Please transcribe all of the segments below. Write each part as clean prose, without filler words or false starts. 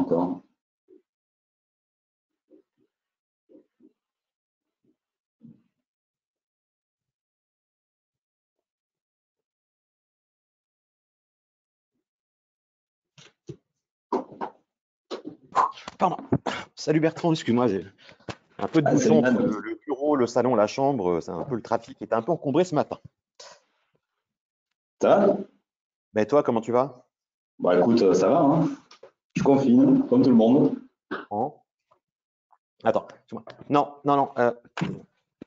encore. Pardon. Salut Bertrand, excuse-moi, j'ai un peu de Ah, bouchon salut entre Dan. le bureau, le salon, la chambre. C'est un peu le trafic qui était un peu encombré ce matin. Ça va? Mais toi, comment tu vas? Bah écoute, ça va, hein. Je confine, comme tout le monde. Hein. Attends, excuse-moi. Non, non, non.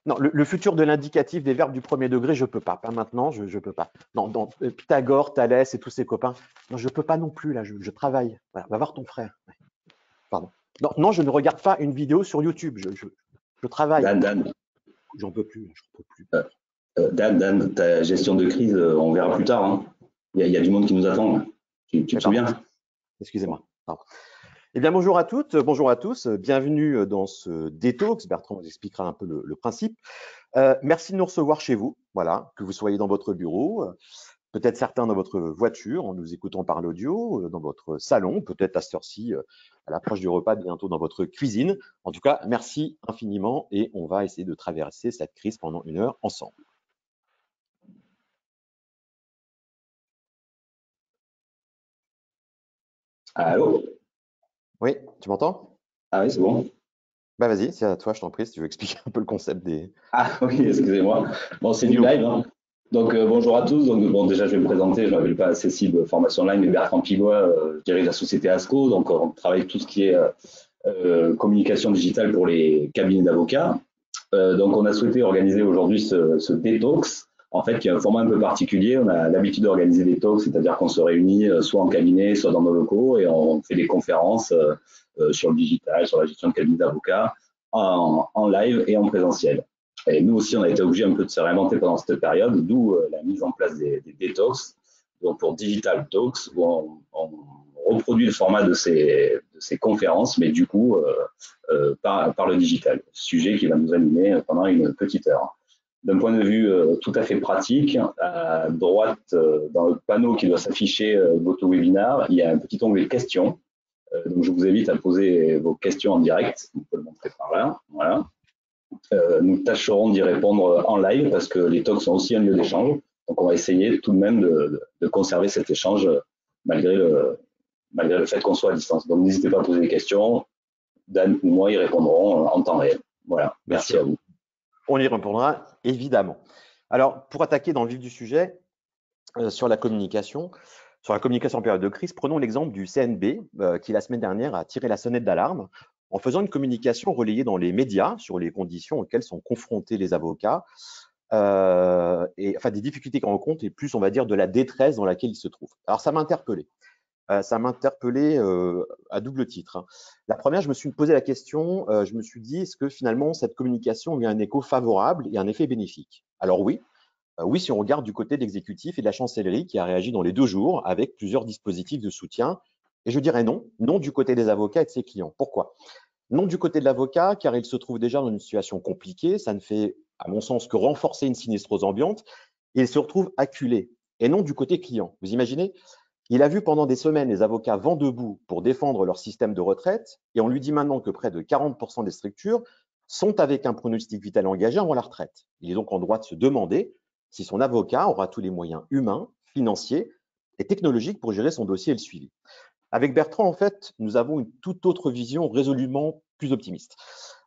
Non, le futur de l'indicatif des verbes du premier degré, je peux pas. Pas maintenant, je peux pas. Non, Pythagore, Thalès et tous ses copains. Non, je peux pas non plus, là, je travaille. Voilà, va voir ton frère. Ouais, pardon. Non, non, je ne regarde pas une vidéo sur YouTube. Je travaille. Dan, J'en peux plus, j'en peux plus. Dan, ta gestion de crise, on verra plus tard, hein. Il y a du monde qui nous attend, là. Tu te Mais pardon, souviens? excusez-moi. Pardon. Eh bien, bonjour à toutes, bonjour à tous, bienvenue dans ce détox. Bertrand vous expliquera un peu le principe. Merci de nous recevoir chez vous, voilà, que vous soyez dans votre bureau, peut-être certains dans votre voiture en nous écoutant par l'audio, dans votre salon, peut-être à cette heure-ci, à l'approche du repas, bientôt dans votre cuisine. En tout cas, merci infiniment et on va essayer de traverser cette crise pendant 1 heure ensemble. Allô? Oui, tu m'entends? Ah oui, c'est bon. Bah vas-y, c'est à toi, je t'en prie, si tu veux expliquer un peu le concept des Ah oui, excusez-moi. Bon, c'est du vidéos. live, hein. Donc bonjour à tous. Donc bon, déjà je vais me présenter. Je m'appelle pas Accessible Formation Online, mais Bertrand Pigois. Je dirige la société ASCO. Donc on travaille tout ce qui est communication digitale pour les cabinets d'avocats. Donc, on a souhaité organiser aujourd'hui ce détox, en fait, qui est un format un peu particulier. On a l'habitude d'organiser des talks, c'est-à-dire qu'on se réunit soit en cabinet, soit dans nos locaux, et on fait des conférences sur le digital, sur la gestion de cabinet d'avocats, en live et en présentiel. Et nous aussi, on a été obligé un peu de se réinventer pendant cette période, d'où la mise en place des détox, donc pour Digital Talks, où on reproduit le format de ces conférences, mais du coup, par le digital, sujet qui va nous animer pendant une petite heure. D'un point de vue tout à fait pratique, à droite, dans le panneau qui doit s'afficher votre webinar, il y a un petit onglet questions. Donc, je vous invite à poser vos questions en direct. On peut le montrer par là. Voilà. Nous tâcherons d'y répondre en live parce que les talks sont aussi un lieu d'échange. Donc, on va essayer tout de même de conserver cet échange malgré le fait qu'on soit à distance. Donc, n'hésitez pas à poser des questions. Dan ou moi y répondrons en temps réel. Voilà, Bien merci sûr, à vous. on y répondra évidemment. Alors, pour attaquer dans le vif du sujet, sur la communication en période de crise, prenons l'exemple du CNB qui, la semaine dernière, a tiré la sonnette d'alarme en faisant une communication relayée dans les médias sur les conditions auxquelles sont confrontés les avocats, et enfin des difficultés qu'on rencontre et plus, on va dire, de la détresse dans laquelle ils se trouvent. Alors, ça m'a interpellé. À double titre, hein. La première, je me suis posé la question, je me suis dit, est-ce que finalement cette communication a eu un écho favorable et un effet bénéfique? Alors oui, oui, si on regarde du côté de l'exécutif et de la chancellerie qui a réagi dans les 2 jours avec plusieurs dispositifs de soutien. Et je dirais non, non du côté des avocats et de ses clients. Pourquoi? Non du côté de l'avocat, car il se trouve déjà dans une situation compliquée. Ça ne fait, à mon sens, que renforcer une sinistrose ambiante. Et il se retrouve acculé. Et non du côté client. Vous imaginez? Il a vu pendant des semaines les avocats vent debout pour défendre leur système de retraite. Et on lui dit maintenant que près de 40% des structures sont avec un pronostic vital engagé avant la retraite. Il est donc en droit de se demander si son avocat aura tous les moyens humains, financiers et technologiques pour gérer son dossier et le suivi. Avec Bertrand, en fait, nous avons une toute autre vision résolument plus optimiste.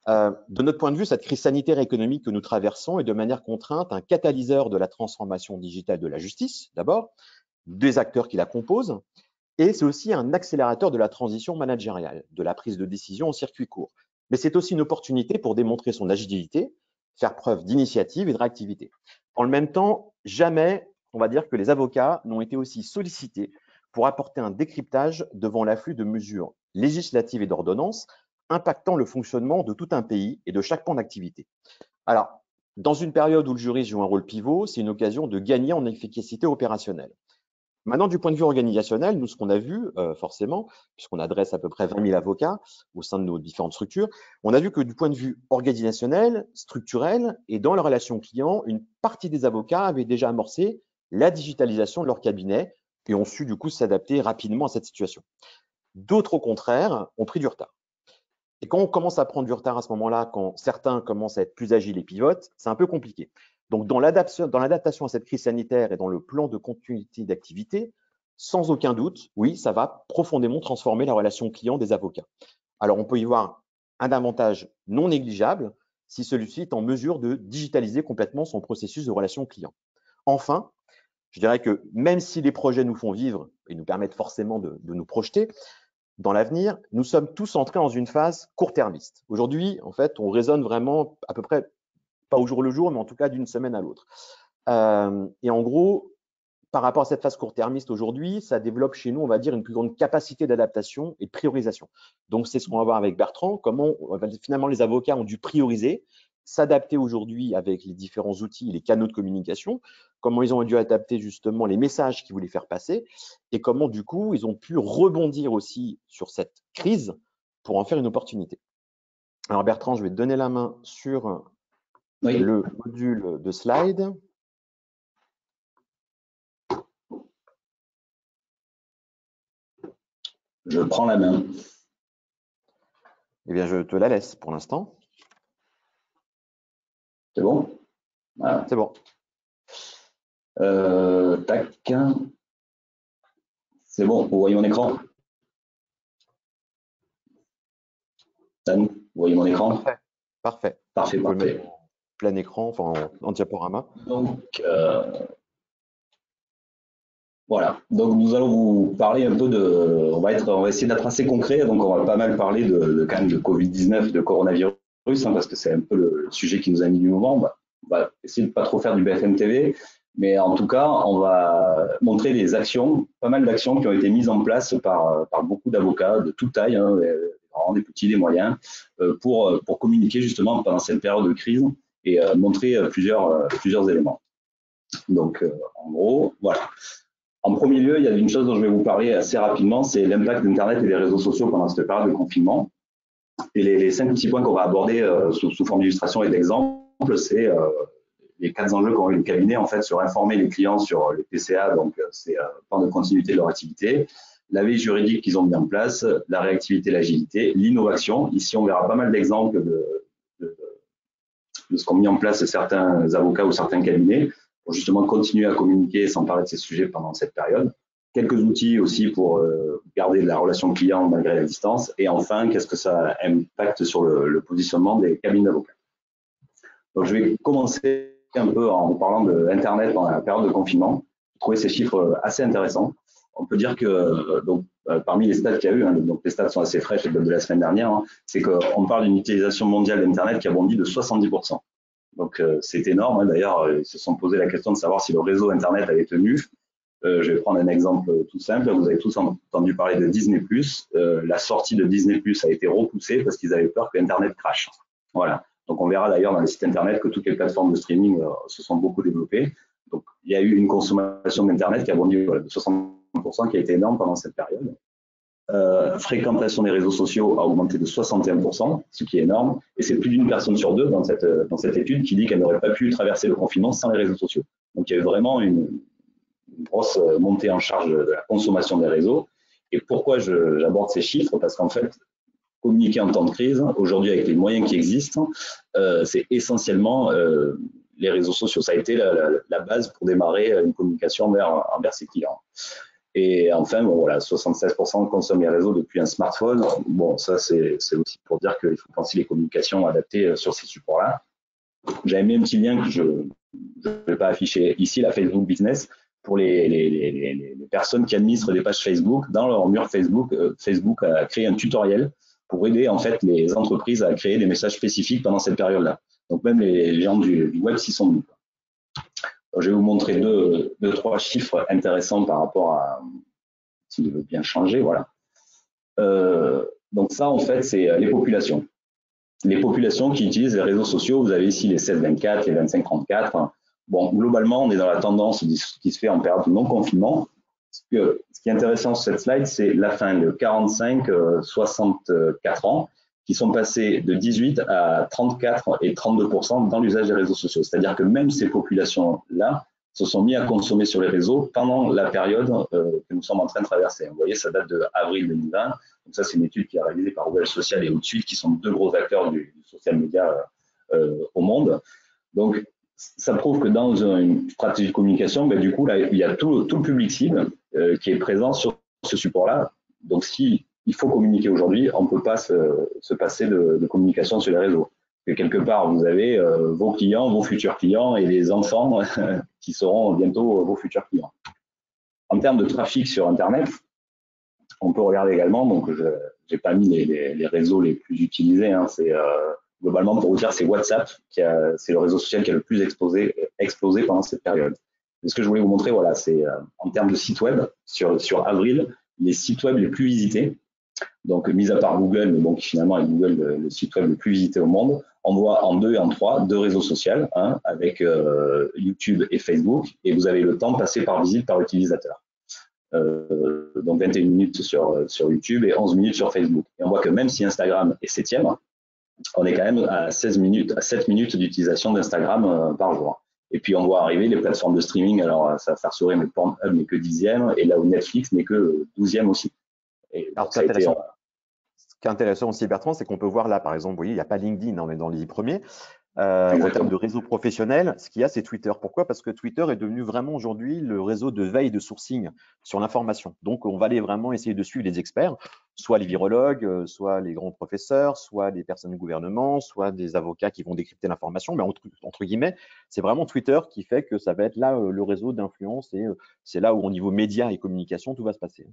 De notre point de vue, cette crise sanitaire et économique que nous traversons est de manière contrainte un catalyseur de la transformation digitale de la justice, d'abord, des acteurs qui la composent, et c'est aussi un accélérateur de la transition managériale, de la prise de décision en circuit court. Mais c'est aussi une opportunité pour démontrer son agilité, faire preuve d'initiative et de réactivité. En le même temps, jamais, on va dire que les avocats n'ont été aussi sollicités pour apporter un décryptage devant l'afflux de mesures législatives et d'ordonnances impactant le fonctionnement de tout un pays et de chaque pan d'activité. Alors, dans une période où le juriste joue un rôle pivot, c'est une occasion de gagner en efficacité opérationnelle. Maintenant, du point de vue organisationnel, nous, ce qu'on a vu, forcément, puisqu'on adresse à peu près 20 000 avocats au sein de nos différentes structures, on a vu que du point de vue organisationnel, structurel et dans la relation client, une partie des avocats avaient déjà amorcé la digitalisation de leur cabinet et ont su du coup s'adapter rapidement à cette situation. D'autres, au contraire, ont pris du retard. Et quand on commence à prendre du retard à ce moment-là, quand certains commencent à être plus agiles et pivotent, c'est un peu compliqué. Donc, dans l'adaptation à cette crise sanitaire et dans le plan de continuité d'activité, sans aucun doute, oui, ça va profondément transformer la relation client des avocats. Alors, on peut y voir un avantage non négligeable si celui-ci est en mesure de digitaliser complètement son processus de relation client. Enfin, je dirais que même si les projets nous font vivre et nous permettent forcément de nous projeter, dans l'avenir, nous sommes tous entrés dans une phase court-termiste. Aujourd'hui, en fait, on raisonne vraiment à peu près, pas au jour le jour, mais en tout cas d'une semaine à l'autre. Et en gros, par rapport à cette phase court-termiste aujourd'hui, ça développe chez nous, on va dire, une plus grande capacité d'adaptation et de priorisation. Donc, c'est ce qu'on va voir avec Bertrand, comment finalement les avocats ont dû prioriser, s'adapter aujourd'hui avec les différents outils et les canaux de communication, comment ils ont dû adapter justement les messages qu'ils voulaient faire passer et comment du coup ils ont pu rebondir aussi sur cette crise pour en faire une opportunité. Alors Bertrand, je vais te donner la main sur le module de slide. Je prends la main. Eh bien, je te la laisse pour l'instant. C'est bon? Voilà. C'est bon. Tac. C'est bon, vous voyez mon écran? Dan, vous voyez mon écran? Parfait. Parfait. Plein écran, enfin en diaporama. Donc, voilà. Donc, nous allons vous parler un peu de. On va essayer d'être assez concret. Donc, on va pas mal parler quand même de Covid-19, de coronavirus, parce que c'est un peu le sujet qui nous a mis du moment. On va essayer de pas trop faire du BFM TV, mais en tout cas, on va montrer des actions, pas mal d'actions qui ont été mises en place par beaucoup d'avocats de toute taille, hein, des grands, des petits, des moyens, pour communiquer justement pendant cette période de crise et montrer plusieurs éléments. Donc, en gros, voilà. En premier lieu, il y a une chose dont je vais vous parler assez rapidement, c'est l'impact d'Internet et des réseaux sociaux pendant cette période de confinement. Et les 5 petits points qu'on va aborder sous forme d'illustration et d'exemple, c'est les 4 enjeux qu'ont eu les cabinets en fait sur informer les clients sur les PCA, donc c'est plan de continuité de leur activité, la veille juridique qu'ils ont mis en place, la réactivité, l'agilité, l'innovation. Ici, on verra pas mal d'exemples de ce qu'ont mis en place certains avocats ou certains cabinets pour justement continuer à communiquer sans parler de ces sujets pendant cette période. Quelques outils aussi pour garder la relation client malgré la distance. Et enfin, qu'est-ce que ça impacte sur le positionnement des cabinets d'avocats. Donc, je vais commencer un peu en parlant de Internet pendant la période de confinement. J'ai trouvé ces chiffres assez intéressants. On peut dire que parmi les stats qu'il y a eu, hein, donc les stats sont assez fraîches de la semaine dernière, hein, c'est qu'on parle d'une utilisation mondiale d'Internet qui a bondi de 70%. Donc, c'est énorme. Hein. D'ailleurs, ils se sont posé la question de savoir si le réseau Internet avait tenu. Je vais prendre un exemple tout simple. Vous avez tous entendu parler de Disney+. La sortie de Disney+, a été repoussée parce qu'ils avaient peur que Internet crache. Voilà. Donc, on verra d'ailleurs dans les sites Internet que toutes les plateformes de streaming se sont beaucoup développées. Donc, il y a eu une consommation d'Internet qui a bondi de 60%, qui a été énorme pendant cette période. Fréquentation des réseaux sociaux a augmenté de 61%, ce qui est énorme. Et c'est plus d'une personne sur deux dans cette étude qui dit qu'elle n'aurait pas pu traverser le confinement sans les réseaux sociaux. Donc, il y a eu vraiment une grosse montée en charge de la consommation des réseaux. Et pourquoi j'aborde ces chiffres? Parce qu'en fait, communiquer en temps de crise, aujourd'hui avec les moyens qui existent, c'est essentiellement les réseaux sociaux. Ça a été la base pour démarrer une communication envers ses clients. Et enfin, bon, voilà, 76% consomment les réseaux depuis un smartphone. Bon, ça, c'est aussi pour dire qu'il faut penser les communications adaptées sur ces supports-là. J'avais mis un petit lien que je ne vais pas afficher ici, la Facebook Business, pour les personnes qui administrent des pages Facebook. Dans leur mur Facebook, Facebook a créé un tutoriel pour aider en fait les entreprises à créer des messages spécifiques pendant cette période-là. Donc même les gens du web s'y sont mis. Donc, je vais vous montrer deux, trois chiffres intéressants par rapport à s'il veut bien changer. Voilà. Donc ça, en fait, c'est les populations. Les populations qui utilisent les réseaux sociaux, vous avez ici les 16-24, les 25-34. Bon, globalement, on est dans la tendance qui se fait en période de non-confinement. Ce qui est intéressant sur cette slide, c'est la fin, le 45-64 ans, qui sont passés de 18 à 34 et 32% dans l'usage des réseaux sociaux. C'est-à-dire que même ces populations-là se sont mis à consommer sur les réseaux pendant la période que nous sommes en train de traverser. Vous voyez, ça date de avril 2020. Donc ça, c'est une étude qui est réalisée par Google Social et Outsuite, qui sont deux gros acteurs du social media au monde. Donc, ça prouve que dans une stratégie de communication, ben, du coup, là, il y a tout le public cible qui est présent sur ce support-là. Donc, si il faut communiquer aujourd'hui, on ne peut pas se passer de communication sur les réseaux. Et quelque part, vous avez vos clients, vos futurs clients et les enfants qui seront bientôt vos futurs clients. En termes de trafic sur Internet, on peut regarder également, donc je n'ai pas mis les réseaux les plus utilisés, hein, c'est globalement pour vous dire c'est WhatsApp, c'est le réseau social qui a le plus explosé pendant cette période. Et ce que je voulais vous montrer, voilà, c'est en termes de sites web, sur avril, les sites web les plus visités, donc mis à part Google, mais bon, qui finalement est Google le site web le plus visité au monde, on voit en 2 et en 3 deux réseaux sociaux, hein, avec YouTube et Facebook, et vous avez le temps passé par visite par utilisateur. Donc 21 minutes sur YouTube et 11 minutes sur Facebook. Et on voit que même si Instagram est 7e, on est quand même à 7 minutes d'utilisation d'Instagram par jour. Et puis on voit arriver les plateformes de streaming, alors ça va faire sourire, mais Pornhub n'est que 10e, et là où Netflix n'est que 12e aussi. Et Alors, ce qui est intéressant aussi, Bertrand, c'est qu'on peut voir là, par exemple, vous voyez, il n'y a pas LinkedIn, on est dans les 10 premiers. En termes de réseau professionnel, ce qu'il y a, c'est Twitter. Pourquoi? Parce que Twitter est devenu vraiment aujourd'hui le réseau de veille de sourcing sur l'information. Donc, on va aller vraiment essayer de suivre les experts, soit les virologues, soit les grands professeurs, soit les personnes du gouvernement, soit des avocats qui vont décrypter l'information. Mais entre guillemets, c'est vraiment Twitter qui fait que ça va être là le réseau d'influence et c'est là où, au niveau médias et communication, tout va se passer.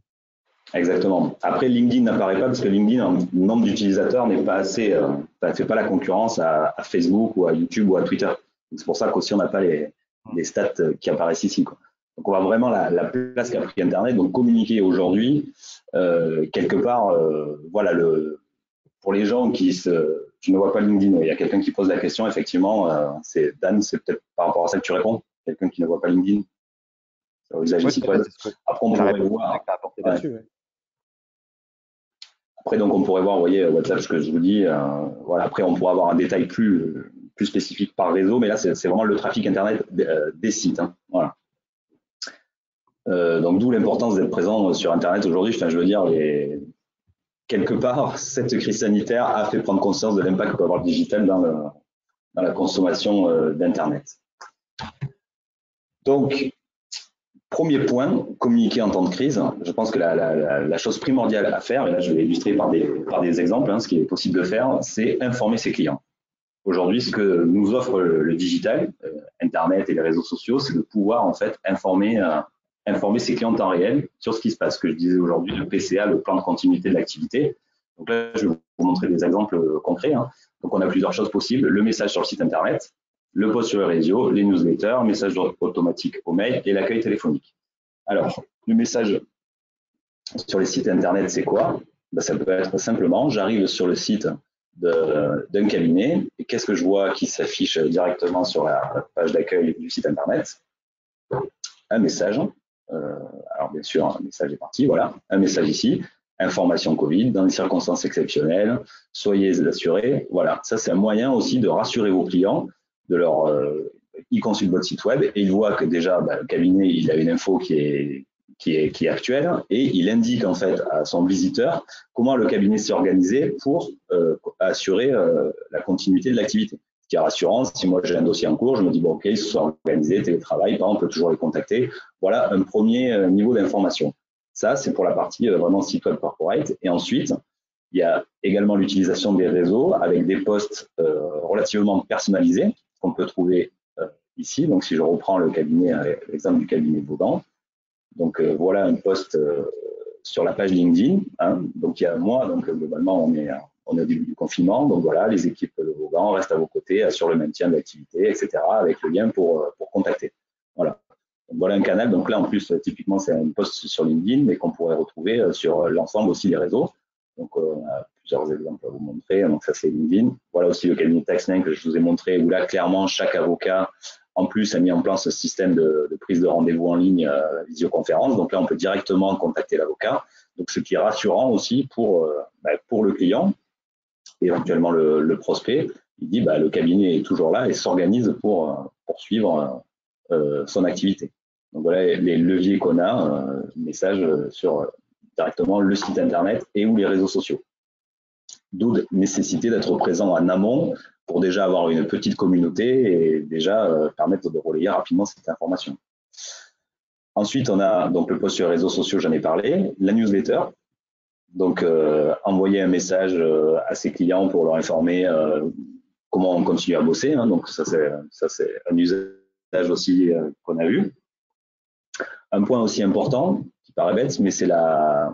Exactement. Après, LinkedIn n'apparaît pas parce que LinkedIn, en nombre d'utilisateurs, n'est pas assez, ça ne fait pas la concurrence à Facebook ou à YouTube ou à Twitter. C'est pour ça qu'aussi on n'a pas les stats qui apparaissent ici, quoi. Donc on voit vraiment la place qu'a pris Internet. Donc communiquer aujourd'hui, quelque part, voilà, pour les gens qui ne voient pas LinkedIn, il y a quelqu'un qui pose la question, effectivement, c'est Dan, c'est peut-être par rapport à ça que tu réponds, quelqu'un qui ne voit pas LinkedIn. Usager site web. Après, on pourrait voir. Après, donc, on pourrait voir, vous voyez, WhatsApp, ce que je vous dis. Voilà. Après, on pourrait avoir un détail plus spécifique par réseau, mais là, c'est vraiment le trafic Internet des sites. Hein. Voilà. Donc, d'où l'importance d'être présent sur Internet aujourd'hui. Enfin, je veux dire, quelque part, cette crise sanitaire a fait prendre conscience de l'impact que peut avoir le digital dans la consommation d'Internet. Donc, premier point, communiquer en temps de crise. Je pense que la chose primordiale à faire, et là je vais illustrer par des exemples, hein, ce qui est possible de faire, c'est informer ses clients. Aujourd'hui, ce que nous offre le digital, Internet et les réseaux sociaux, c'est de pouvoir en fait informer ses clients en temps réel sur ce qui se passe. Ce que je disais aujourd'hui, le PCA, le plan de continuité de l'activité. Donc là, je vais vous montrer des exemples concrets. Hein. Donc on a plusieurs choses possibles. Le message sur le site Internet, le post sur les réseaux, les newsletters, message automatique au mail et l'accueil téléphonique. Alors, le message sur les sites Internet, c'est quoi? Ben, ça peut être simplement, j'arrive sur le site d'un cabinet et qu'est-ce que je vois qui s'affiche directement sur la page d'accueil du site Internet? Un message. Alors, bien sûr, un message est parti, voilà. Un message ici. Information Covid, dans des circonstances exceptionnelles, soyez assurés. Voilà, ça c'est un moyen aussi de rassurer vos clients, de leur, ils consultent votre site web et ils voient que déjà le cabinet il a une info qui est actuelle et il indique en fait à son visiteur comment le cabinet s'est organisé pour assurer la continuité de l'activité. Ce qui est rassurant, si moi j'ai un dossier en cours, je me dis bon ok, ils se sont organisés, télétravail, on peut toujours les contacter. Voilà un premier niveau d'information. Ça, c'est pour la partie vraiment site web corporate. Et ensuite, il y a également l'utilisation des réseaux avec des posts relativement personnalisés qu'on peut trouver ici. Donc, si je reprends l'exemple du cabinet Vauban, donc voilà un post sur la page LinkedIn. Hein. Donc, il y a moi, donc globalement, on est au début du confinement. Donc voilà, les équipes de Vauban restent à vos côtés, assurent le maintien de l'activité, etc., avec le lien pour contacter. Voilà. Donc, voilà un canal. Donc là, en plus, typiquement, c'est un post sur LinkedIn, mais qu'on pourrait retrouver sur l'ensemble aussi des réseaux. Donc, on a plusieurs exemples à vous montrer. Donc, ça, c'est LinkedIn. Voilà aussi le cabinet TaxLink que je vous ai montré, où là, clairement, chaque avocat, en plus, a mis en place ce système de prise de rendez-vous en ligne, visioconférence. Donc là, on peut directement contacter l'avocat. Donc, ce qui est rassurant aussi pour le client, et éventuellement le prospect. Il dit, le cabinet est toujours là et s'organise pour suivre son activité. Donc voilà les leviers qu'on a, message sur directement le site internet et ou les réseaux sociaux. D'où la nécessité d'être présent en amont pour déjà avoir une petite communauté et déjà permettre de relayer rapidement cette information. Ensuite, on a donc le post sur les réseaux sociaux, j'en ai parlé, la newsletter. Donc, envoyer un message à ses clients pour leur informer comment on continue à bosser. Hein. Donc, ça, c'est un usage aussi qu'on a vu. Un point aussi important, qui paraît bête, mais c'est la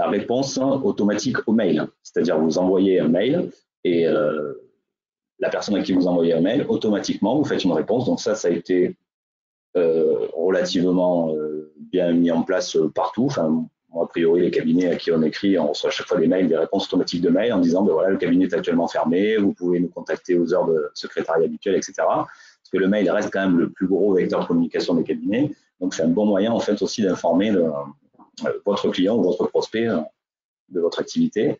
réponse automatique au mail. C'est-à-dire, vous envoyez un mail et la personne à qui vous envoyez un mail, automatiquement, vous faites une réponse. Donc, ça a été relativement bien mis en place partout. Enfin, a priori, les cabinets à qui on écrit, on reçoit à chaque fois des mails, des réponses automatiques de mails en disant ben voilà, le cabinet est actuellement fermé, vous pouvez nous contacter aux heures de secrétariat habituelles, etc. Parce que le mail reste quand même le plus gros vecteur de communication des cabinets. Donc, c'est un bon moyen, en fait, aussi d'informer votre client ou votre prospect de votre activité.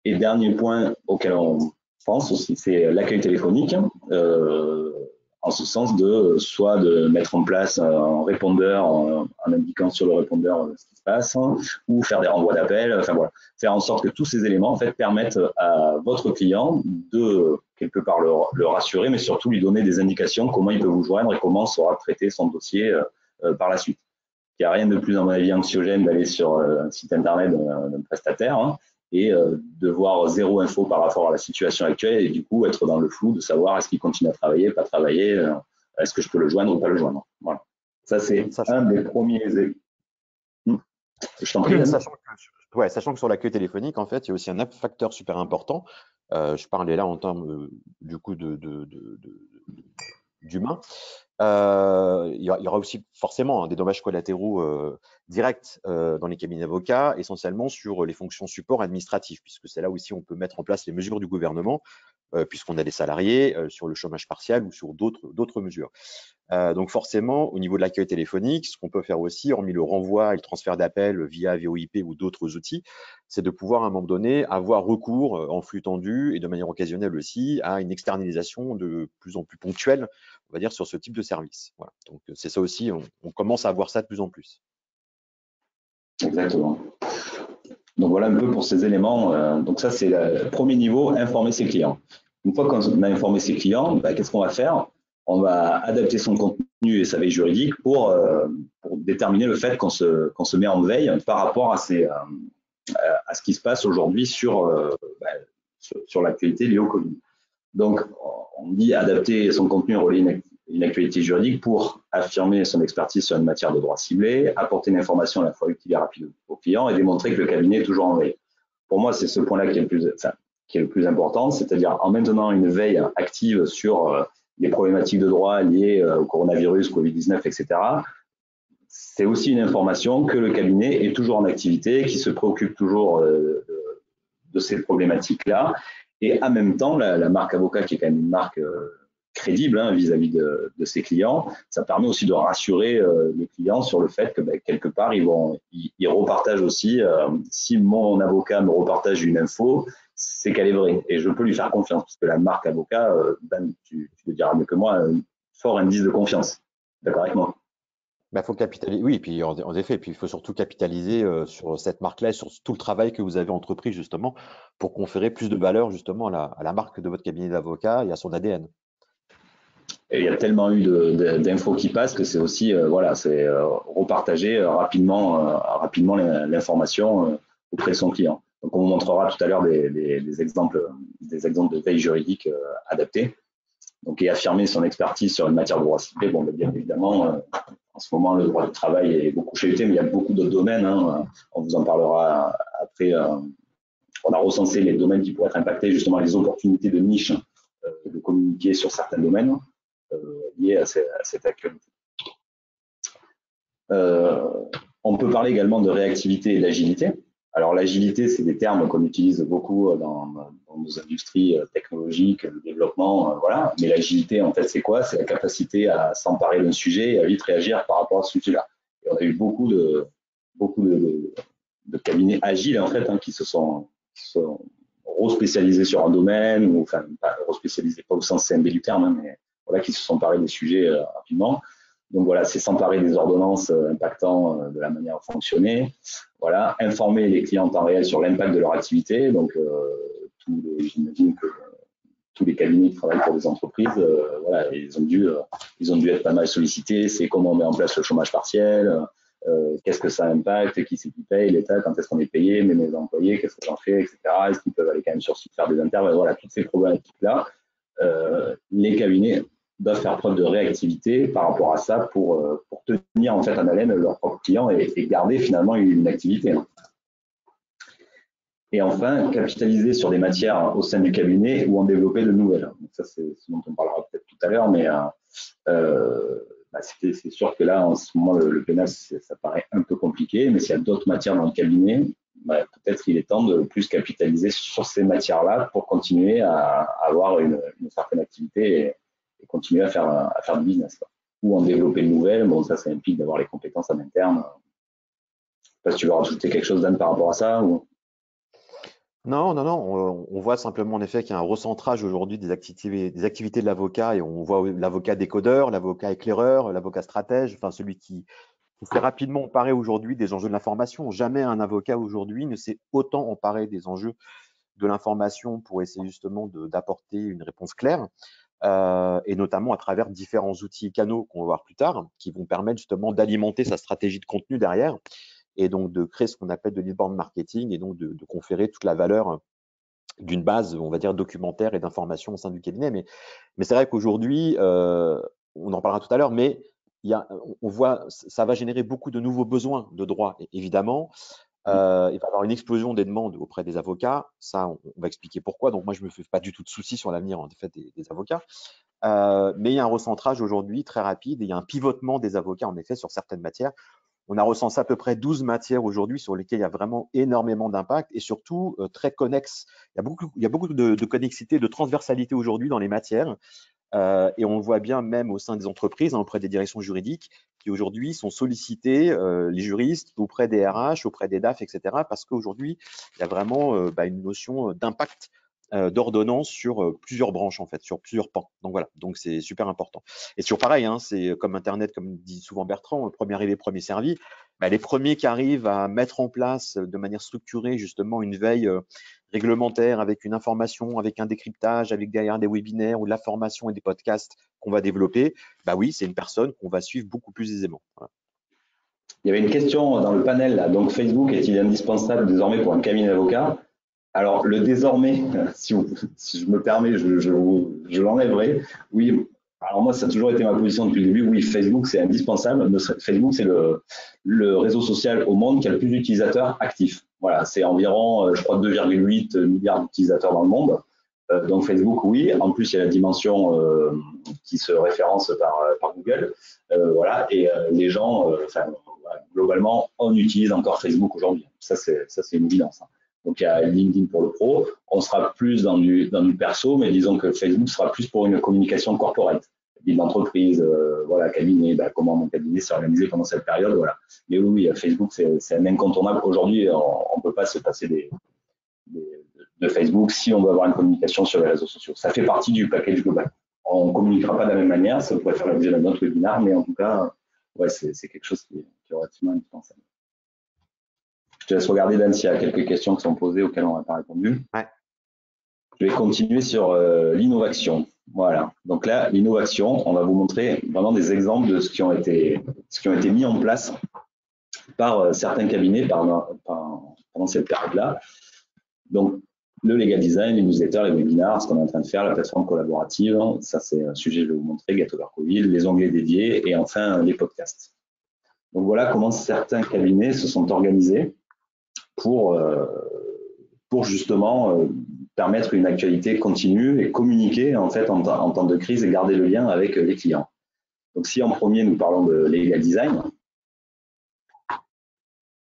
Et dernier point auquel on pense aussi, c'est l'accueil téléphonique. En ce sens de soit de mettre en place un répondeur en indiquant sur le répondeur ce qui se passe, ou faire des renvois d'appels, enfin voilà, faire en sorte que tous ces éléments en fait permettent à votre client de quelque part le rassurer, mais surtout lui donner des indications comment il peut vous joindre et comment sera traité son dossier par la suite. Il n'y a rien de plus, à mon avis, anxiogène d'aller sur un site internet d'un prestataire et de voir zéro info par rapport à la situation actuelle et du coup être dans le flou de savoir est-ce qu'il continue à travailler, pas travailler, est-ce que je peux le joindre ou pas le joindre. Voilà. Ça, c'est un des premiers. Je t'en prie. Sachant que sur l'accueil téléphonique, en fait, il y a aussi un facteur super important. Je parlais là en termes du coup d'humain. Il y aura aussi forcément des dommages collatéraux directs dans les cabinets d'avocats, essentiellement sur les fonctions support administratif, puisque c'est là aussi on peut mettre en place les mesures du gouvernement, puisqu'on a des salariés sur le chômage partiel ou sur d'autres mesures. Donc forcément, au niveau de l'accueil téléphonique, ce qu'on peut faire aussi, hormis le renvoi et le transfert d'appels via VoIP ou d'autres outils, c'est de pouvoir à un moment donné avoir recours en flux tendu et de manière occasionnelle aussi à une externalisation de plus en plus ponctuelle, on va dire, sur ce type de service. Voilà. Donc c'est ça aussi, on commence à avoir ça de plus en plus. Exactement. Donc voilà un peu pour ces éléments. Donc ça, c'est le premier niveau, informer ses clients. Une fois qu'on a informé ses clients, qu'est-ce qu'on va faire? On va adapter son contenu et sa veille juridique pour déterminer le fait qu'on se met en veille par rapport à ce qui se passe aujourd'hui sur l'actualité liée au Covid. Donc, on dit adapter son contenu et relayer une actualité juridique pour affirmer son expertise sur une matière de droit ciblé, apporter une information à la fois utile et rapide au client et démontrer que le cabinet est toujours en veille. Pour moi, c'est ce point-là qui est le plus important, c'est-à-dire en maintenant une veille active sur les problématiques de droit liées au coronavirus, Covid-19, etc. C'est aussi une information que le cabinet est toujours en activité, qui se préoccupe toujours de ces problématiques-là. Et en même temps, la marque avocat, qui est quand même une marque crédible vis-à-vis de ses clients, ça permet aussi de rassurer les clients sur le fait que quelque part, ils repartagent aussi, si mon avocat me repartage une info, c'est qu'elle est vraie et je peux lui faire confiance, parce que la marque avocat, tu le diras mieux que moi, un fort indice de confiance. D'accord avec moi? Faut capitaliser, oui, et puis en effet, puis il faut surtout capitaliser sur cette marque-là, sur tout le travail que vous avez entrepris justement pour conférer plus de valeur justement à la marque de votre cabinet d'avocat et à son ADN. Et il y a tellement eu d'infos qui passent que c'est aussi repartager rapidement l'information auprès de son client. Donc on vous montrera tout à l'heure des exemples de veille juridique adaptés. Donc et affirmer son expertise sur une matière de droit ciblé, bien évidemment, en ce moment le droit du travail est beaucoup chahuté, mais il y a beaucoup d'autres domaines. On vous en parlera après. On a recensé les domaines qui pourraient être impactés, justement les opportunités de niche de communiquer sur certains domaines liés à cette actualité. On peut parler également de réactivité et d'agilité. Alors l'agilité, c'est des termes qu'on utilise beaucoup dans nos industries technologiques, le développement, voilà. Mais l'agilité, en fait, c'est quoi? C'est la capacité à s'emparer d'un sujet et à vite réagir par rapport à ce sujet-là. Et on a eu beaucoup de cabinets agiles, en fait, qui se sont re-spécialisés sur un domaine, ou enfin, pas re-spécialisés, pas au sens CMB du terme, mais voilà, qui se sont emparés des sujets rapidement. Donc voilà, c'est s'emparer des ordonnances impactant de la manière de fonctionner. Voilà, informer les clients en temps réel sur l'impact de leur activité. Donc j'imagine que tous les cabinets qui travaillent pour des entreprises, voilà, ils ont dû être pas mal sollicités. C'est comment on met en place le chômage partiel, qu'est-ce que ça impacte, qui c'est qui paye, l'État, quand est-ce qu'on est payé, mais mes employés, qu'est-ce que j'en fais, etc. Est-ce qu'ils peuvent aller quand même sur site faire des interventions, voilà, toutes ces problématiques-là. Les cabinets doivent faire preuve de réactivité par rapport à ça pour tenir en fait en haleine leurs propres clients et garder finalement une activité. Et enfin, capitaliser sur des matières au sein du cabinet ou en développer de nouvelles. Donc ça, c'est ce dont on parlera peut-être tout à l'heure, mais c'est sûr que là, en ce moment, le pénal, ça paraît un peu compliqué, mais s'il y a d'autres matières dans le cabinet, peut-être qu'il est temps de plus capitaliser sur ces matières-là pour continuer à avoir une certaine activité et continuer à faire du business, quoi. Ou en développer de nouvelles. Bon, ça implique d'avoir les compétences en interne. Je sais pas si tu veux rajouter quelque chose, Dan, par rapport à ça ou... Non, non, non. On voit simplement en effet qu'il y a un recentrage aujourd'hui des activités de l'avocat et on voit l'avocat décodeur, l'avocat éclaireur, l'avocat stratège, enfin celui qui s'est rapidement emparé aujourd'hui des enjeux de l'information. Jamais un avocat aujourd'hui ne s'est autant emparé des enjeux de l'information pour essayer justement d'apporter une réponse claire. Et notamment à travers différents outils et canaux qu'on va voir plus tard, qui vont permettre justement d'alimenter sa stratégie de contenu derrière et donc de créer ce qu'on appelle de l'inbound marketing et donc de conférer toute la valeur d'une base, on va dire, documentaire et d'information au sein du cabinet. Mais c'est vrai qu'aujourd'hui, on en parlera tout à l'heure, mais on voit, ça va générer beaucoup de nouveaux besoins de droit, évidemment. Il va y avoir une explosion des demandes auprès des avocats. Ça, on va expliquer pourquoi. Donc, moi, je ne me fais pas du tout de soucis sur l'avenir en fait, des avocats. Mais il y a un recentrage aujourd'hui très rapide et il y a un pivotement des avocats, en effet, sur certaines matières. On a recensé à peu près 12 matières aujourd'hui sur lesquelles il y a vraiment énormément d'impact et surtout très connexes. Il y a beaucoup de connexité, de transversalité aujourd'hui dans les matières. Et on le voit bien même au sein des entreprises, auprès des directions juridiques, qui aujourd'hui sont sollicités, les juristes, auprès des RH, auprès des DAF, etc. Parce qu'aujourd'hui, il y a vraiment une notion d'impact d'ordonnance sur plusieurs branches, en fait, sur plusieurs pans. Donc voilà, donc c'est super important. Et toujours pareil, hein, c'est comme Internet, comme dit souvent Bertrand, premier arrivé, premier servi. Les premiers qui arrivent à mettre en place de manière structurée justement une veille réglementaire avec une information, avec un décryptage, avec derrière des webinaires ou de la formation et des podcasts qu'on va développer, oui, c'est une personne qu'on va suivre beaucoup plus aisément. Voilà. Il y avait une question dans le panel, là. Donc Facebook est-il indispensable désormais pour un cabinet d'avocats? Alors, le désormais, si je me permets, je l'enlèverai. Oui, alors moi, ça a toujours été ma position depuis le début. Oui, Facebook, c'est indispensable. Facebook, c'est le réseau social au monde qui a le plus d'utilisateurs actifs. Voilà, c'est environ, je crois, 2,8 milliards d'utilisateurs dans le monde. Donc Facebook, oui. En plus, il y a la dimension qui se référence par Google. Voilà, et les gens, globalement, on utilise encore Facebook aujourd'hui. Ça, c'est une évidence. Donc, il y a LinkedIn pour le pro. On sera plus dans du perso, mais disons que Facebook sera plus pour une communication corporate. D'entreprise, voilà, cabinet, comment mon cabinet s'est organisé pendant cette période, voilà. Mais oui, Facebook, c'est un incontournable. Aujourd'hui, on ne peut pas se passer de Facebook si on veut avoir une communication sur les réseaux sociaux. Ça fait partie du package global. On ne communiquera pas de la même manière, ça pourrait faire l'objet d'un autre webinaire, mais en tout cas, ouais, c'est quelque chose qui est relativement indispensable. Je te laisse regarder, Dan, s'il y a quelques questions qui sont posées auxquelles on n'a pas répondu. Ouais. Je vais continuer sur l'innovation. Voilà. Donc là, l'innovation, on va vous montrer vraiment des exemples de ce qui ont été mis en place par certains cabinets pendant cette période-là. Donc, le legal design, les newsletters, les webinars, ce qu'on est en train de faire, la plateforme collaborative, ça c'est un sujet que je vais vous montrer, Gâteau d'Arcoville, les onglets dédiés et enfin les podcasts. Donc voilà comment certains cabinets se sont organisés pour justement permettre une actualité continue et communiquer en fait en temps de crise et garder le lien avec les clients. Donc si en premier nous parlons de legal design,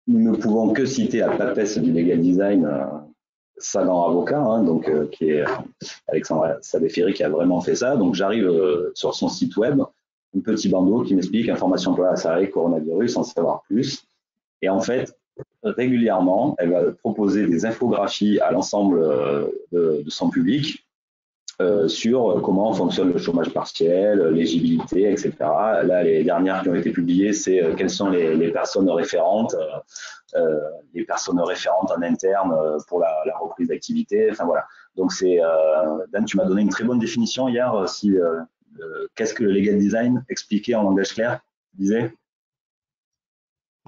nous ne pouvons que citer la papesse du legal design, Sagan Avocat, donc qui est Alexandre Sadeferi qui a vraiment fait ça. Donc j'arrive sur son site web, un petit bandeau qui m'explique information emploi salarié coronavirus, en savoir plus. Et en fait, régulièrement, elle va proposer des infographies à l'ensemble de son public sur comment fonctionne le chômage partiel, l'éligibilité, etc. Là, les dernières qui ont été publiées, c'est quelles sont les personnes référentes, en interne pour la reprise d'activité. Enfin voilà. Donc Dan, tu m'as donné une très bonne définition hier. Qu'est-ce que le legal design expliqué en langage clair, tu disais?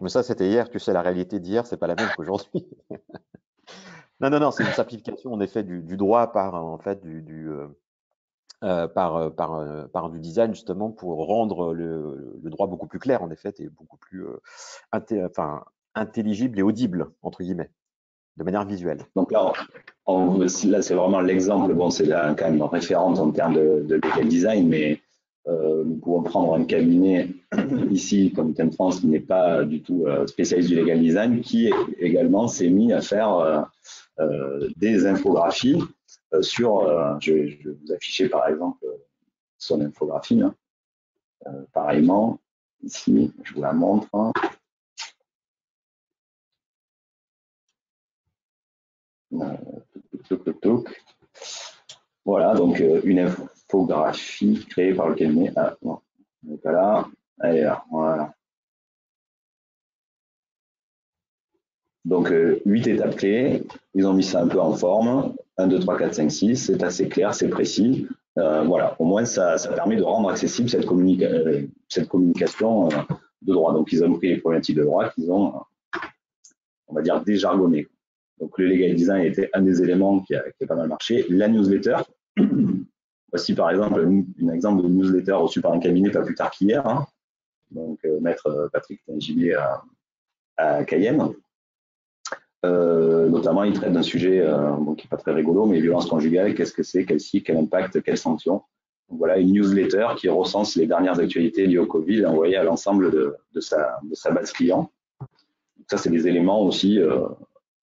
Mais ça, c'était hier. Tu sais, la réalité d'hier, c'est pas la même qu'aujourd'hui. Non, c'est une simplification en effet du droit par en fait par du design justement pour rendre le droit beaucoup plus clair en effet et beaucoup plus intelligible et audible entre guillemets, de manière visuelle. Donc là, là c'est vraiment l'exemple. Bon, c'est quand même référente en termes de legal design, mais nous pouvons prendre un cabinet ici, comme Ten France, qui n'est pas du tout spécialiste du legal design, qui également s'est mis à faire des infographies sur. Je vais vous afficher par exemple son infographie. Hein. Pareillement, ici, je vous la montre. Hein. Voilà, donc une infographie créée par le cabinet. Ah, non, on n'est pas là. Allez, là, voilà. Donc, 8 étapes clés. Ils ont mis ça un peu en forme. 1, 2, 3, 4, 5, 6. C'est assez clair, c'est précis. Voilà, au moins, ça permet de rendre accessible cette communication de droit. Donc, ils ont pris les problématiques de droit qu'ils ont, on va dire, déjargonnées. Donc, le legal design était un des éléments qui a pas mal marché. La newsletter. Voici par exemple un exemple de newsletter reçu par un cabinet pas plus tard qu'hier. Hein. Donc, maître Patrick Tingibier à Cayenne. Notamment, il traite d'un sujet qui n'est pas très rigolo, mais violence conjugale, qu'est-ce que c'est, quel cycle, quel impact, quelles sanctions. Donc, voilà une newsletter qui recense les dernières actualités liées au Covid envoyées à l'ensemble de sa base client. Donc, ça, c'est des éléments aussi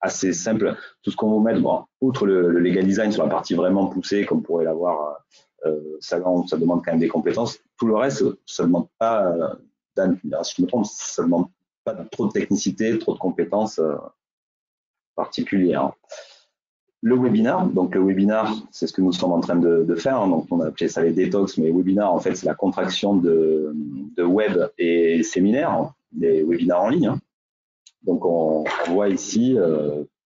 assez simples. Tout ce qu'on va mettre, bon, outre le legal design sur la partie vraiment poussée, comme pourrait l'avoir, ça demande quand même des compétences. Tout le reste, ça ne demande pas, Dan, si je me trompe, ça ne demande pas trop de technicité, trop de compétences particulière. Le webinar, donc le webinar, c'est ce que nous sommes en train de faire. Donc on a appelé ça les détox, mais webinar, en fait, c'est la contraction de web et séminaires, des webinars en ligne. Donc on voit ici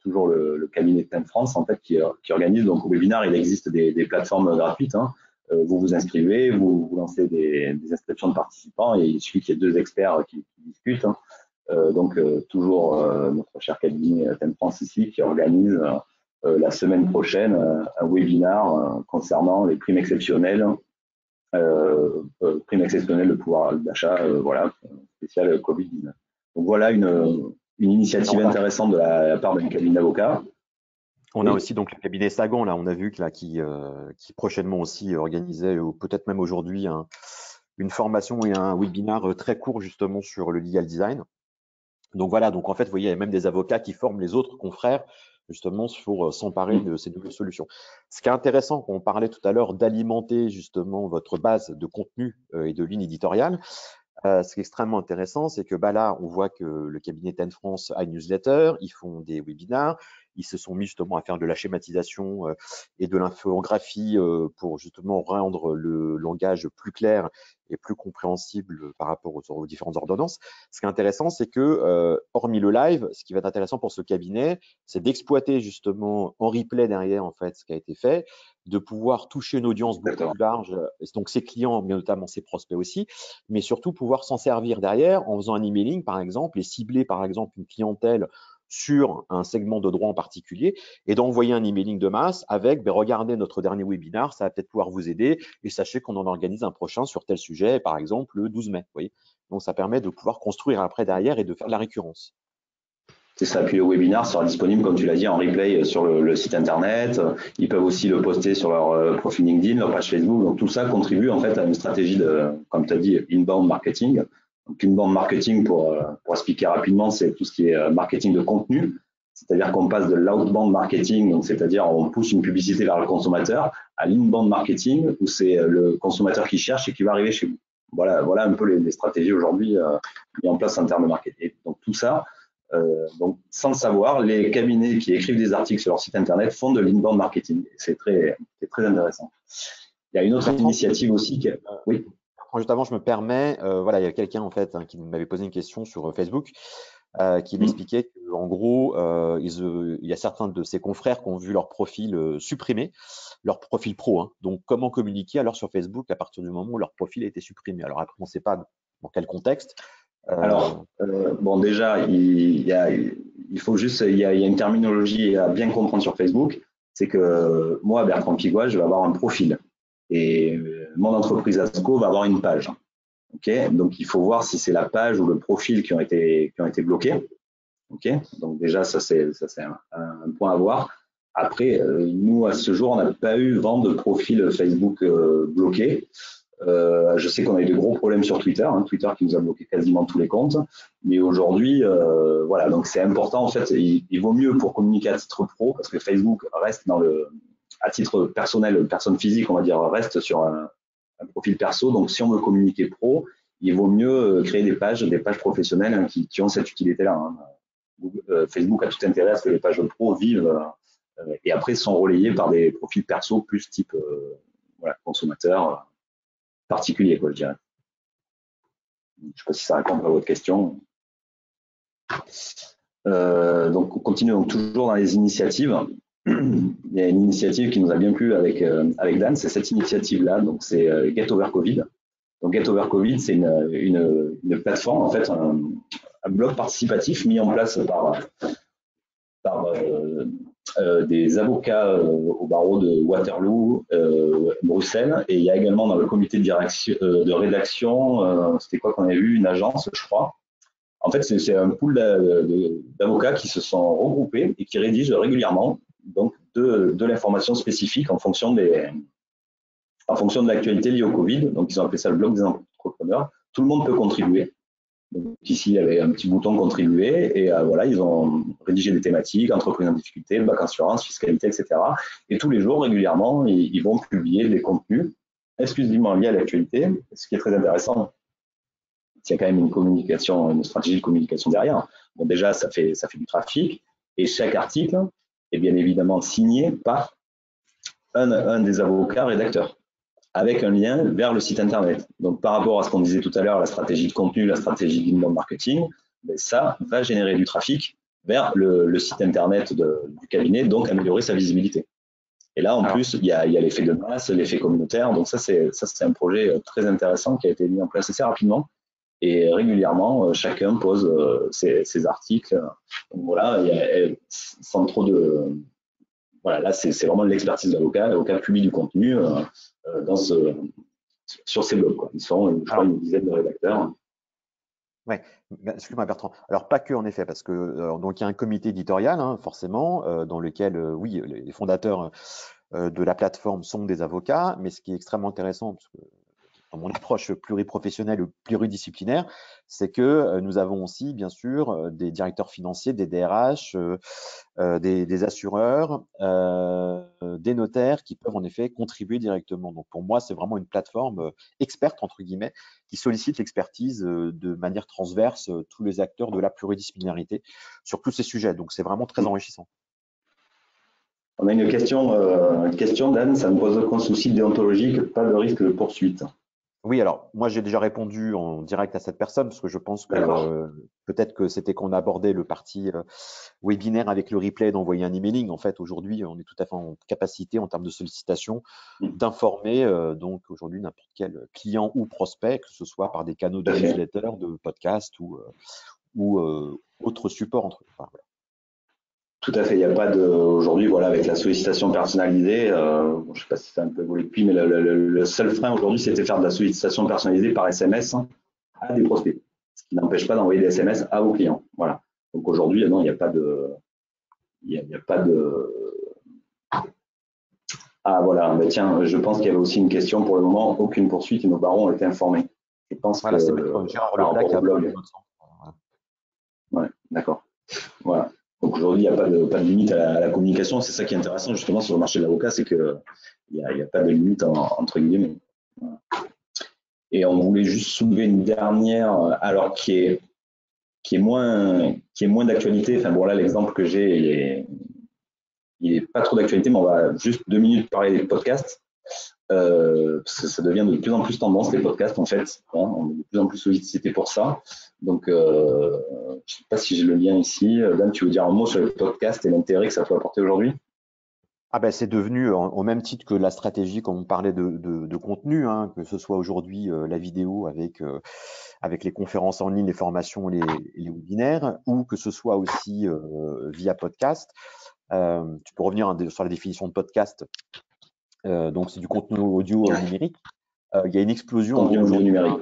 toujours le cabinet de Ten France, en fait, qui organise. Donc au webinar, il existe des plateformes gratuites. Hein. Vous vous inscrivez, vous lancez des inscriptions de participants et il suffit qu'il y ait 2 experts qui discutent. Hein. Donc toujours notre cher cabinet Ten France ici qui organise la semaine prochaine un webinar concernant les primes exceptionnelles, de pouvoir d'achat, voilà, spécial Covid-19. Donc voilà une initiative intéressante de la part d'un cabinet d'avocats. On a aussi donc le cabinet Sagan, là, on a vu que, là, qui prochainement aussi organisait, ou peut-être même aujourd'hui, une formation et un webinar très court justement sur le legal design. Donc voilà, donc en fait, vous voyez, il y a même des avocats qui forment les autres confrères justement pour s'emparer de ces nouvelles solutions. Ce qui est intéressant, quand on parlait tout à l'heure d'alimenter justement votre base de contenu et de ligne éditoriale, ce qui est extrêmement intéressant, c'est que là, on voit que le cabinet Ten France a une newsletter, ils font des webinars, ils se sont mis justement à faire de la schématisation et de l'infographie pour justement rendre le langage plus clair et plus compréhensible par rapport aux différentes ordonnances. Ce qui est intéressant, c'est que, hormis le live, ce qui va être intéressant pour ce cabinet, c'est d'exploiter justement en replay derrière en fait ce qui a été fait, de pouvoir toucher une audience beaucoup plus large, donc ses clients, mais notamment ses prospects aussi, mais surtout pouvoir s'en servir derrière en faisant un emailing par exemple et cibler par exemple une clientèle sur un segment de droit en particulier et d'envoyer un emailing de masse avec regardez notre dernier webinar, ça va peut-être pouvoir vous aider et sachez qu'on en organise un prochain sur tel sujet, par exemple le 12 mai. Vous voyez, donc ça permet de pouvoir construire après derrière et de faire de la récurrence. C'est ça, puis le webinar sera disponible, comme tu l'as dit, en replay sur le site internet. Ils peuvent aussi le poster sur leur profil LinkedIn, leur page Facebook. Donc tout ça contribue en fait à une stratégie de, comme tu as dit, inbound marketing. Donc inbound marketing, pour expliquer rapidement, c'est tout ce qui est marketing de contenu. C'est-à-dire qu'on passe de l'outbound marketing, donc c'est-à-dire on pousse une publicité vers le consommateur, à l'inbound marketing, où c'est le consommateur qui cherche et qui va arriver chez vous. Voilà un peu les stratégies aujourd'hui mises en place en termes de marketing. Donc tout ça, Donc, sans le savoir, les cabinets qui écrivent des articles sur leur site internet font de l'inbound marketing. C'est très intéressant. Il y a une autre initiative aussi qui… Oui. Juste avant, je me permets, voilà, il y a quelqu'un en fait qui m'avait posé une question sur Facebook qui m'expliquait qu'en gros, il y a certains de ses confrères qui ont vu leur profil supprimé, leur profil pro. Hein. Donc, comment communiquer alors sur Facebook à partir du moment où leur profil a été supprimé? Alors après, on ne sait pas dans quel contexte. Alors, bon, déjà, il faut juste, il y a une terminologie à bien comprendre sur Facebook, c'est que moi, Bertrand Pigois, je vais avoir un profil et mon entreprise ASCO va avoir une page. Okay, donc, il faut voir si c'est la page ou le profil qui ont été bloqués. Okay, donc déjà, ça c'est un point à voir. Après, nous, à ce jour, on n'a pas eu vent de profil Facebook bloqué. Je sais qu'on a eu de gros problèmes sur Twitter, hein, Twitter qui nous a bloqué quasiment tous les comptes. Mais aujourd'hui, voilà, donc c'est important. En fait, il vaut mieux pour communiquer à titre pro, parce que Facebook reste à titre personnel, personne physique, on va dire, reste sur un profil perso. Donc, si on veut communiquer pro, il vaut mieux créer des pages professionnelles hein, qui ont cette utilité-là. Hein. Facebook a tout intérêt à ce que les pages pro vivent et après sont relayées par des profils perso plus type voilà, consommateur particulier, quoi, je dirais. Je ne sais pas si ça répond à votre question. Donc, on continue donc toujours dans les initiatives. Il y a une initiative qui nous a bien plu avec Dan, c'est cette initiative-là, donc c'est Get Over Covid. Donc, Get Over Covid, c'est une plateforme, en fait, un blog participatif mis en place par des avocats au barreau de Waterloo, Bruxelles, et il y a également dans le comité de rédaction, c'était quoi qu'on avait vu, une agence, je crois. En fait, c'est un pool d'avocats qui se sont regroupés et qui rédigent régulièrement donc de l'information spécifique en fonction de l'actualité liée au Covid. Donc, ils ont appelé ça le blog des entrepreneurs. Tout le monde peut contribuer. Donc, ici, il y avait un petit bouton contribuer et voilà, ils ont rédigé des thématiques, entreprises en difficulté, bac assurance, fiscalité, etc. Et tous les jours, régulièrement, ils vont publier des contenus exclusivement liés à l'actualité, ce qui est très intéressant. Il y a quand même une stratégie de communication derrière. Bon, déjà, ça fait du trafic et chaque article est bien évidemment signé par un des avocats rédacteurs, avec un lien vers le site internet. Donc, par rapport à ce qu'on disait tout à l'heure, la stratégie de contenu, la stratégie d'inbound marketing, ben, ça va générer du trafic vers le site internet du cabinet, donc améliorer sa visibilité. Et là, en plus, il y a l'effet de masse, l'effet communautaire. Donc, ça, c'est un projet très intéressant qui a été mis en place assez rapidement. Et régulièrement, chacun pose ses articles. Donc, voilà, sans trop de… Voilà, là, c'est vraiment l'expertise de l'avocat. L'avocat publie du contenu sur ces blogs, quoi. Ils sont, je crois, une dizaine de rédacteurs. Oui, excuse-moi Bertrand. Alors pas que en effet, parce que donc il y a un comité éditorial, hein, forcément, dans lequel, oui, les fondateurs de la plateforme sont des avocats, mais ce qui est extrêmement intéressant, parce que dans mon approche pluriprofessionnelle ou pluridisciplinaire, c'est que nous avons aussi, bien sûr, des directeurs financiers, des DRH, des assureurs, des notaires qui peuvent en effet contribuer directement. Donc pour moi, c'est vraiment une plateforme experte, entre guillemets, qui sollicite l'expertise de manière transverse tous les acteurs de la pluridisciplinarité sur tous ces sujets. Donc c'est vraiment très enrichissant. On a une question d'Anne, ça ne pose aucun souci déontologique, pas de risque de poursuite. Oui, alors moi j'ai déjà répondu en direct à cette personne parce que je pense que peut-être que c'était qu'on abordait le parti webinaire avec le replay d'envoyer un emailing. En fait, aujourd'hui, on est tout à fait en capacité en termes de sollicitation d'informer donc aujourd'hui n'importe quel client ou prospect, que ce soit par des canaux de newsletter, de podcast ou autre support entre eux. Enfin, voilà. Tout à fait. Il n'y a pas de aujourd'hui, voilà, avec la sollicitation personnalisée. Je ne sais pas si c'est un peu évolué depuis, mais le seul frein aujourd'hui, c'était faire de la sollicitation personnalisée par SMS à des prospects, ce qui n'empêche pas d'envoyer des SMS à vos clients. Voilà. Donc aujourd'hui, non, il n'y a pas de, Ah voilà. Mais tiens, je pense qu'il y avait aussi une question pour le moment. Aucune poursuite et nos barons ont été informés. Je pense voilà, que c'est Maître Gérard Leplat qui a blog. Ouais, d'accord. Voilà. Donc aujourd'hui, il n'y a pas de limite à la communication. C'est ça qui est intéressant justement sur le marché de l'avocat, c'est qu'il n'y a pas de limite entre guillemets. Voilà. Et on voulait juste soulever une dernière, alors qui est qui est moins d'actualité. Enfin bon, là, l'exemple que j'ai, il est pas trop d'actualité, mais on va juste 2 minutes parler des podcasts. Parce que ça devient de plus en plus tendance, les podcasts, en fait. Hein, on est de plus en plus sollicité pour ça. Donc, je ne sais pas si j'ai le lien ici. Dan, tu veux dire un mot sur les podcasts et l'intérêt que ça peut apporter aujourd'hui? Ah ben, c'est devenu au même titre que la stratégie, quand on parlait de contenu, hein, que ce soit aujourd'hui la vidéo avec les conférences en ligne, les formations, les webinaires, ou que ce soit aussi via podcast. Tu peux revenir sur la définition de podcast. Donc, c'est du contenu audio numérique. Il y a une explosion Contenu audio aujourd'hui. numérique.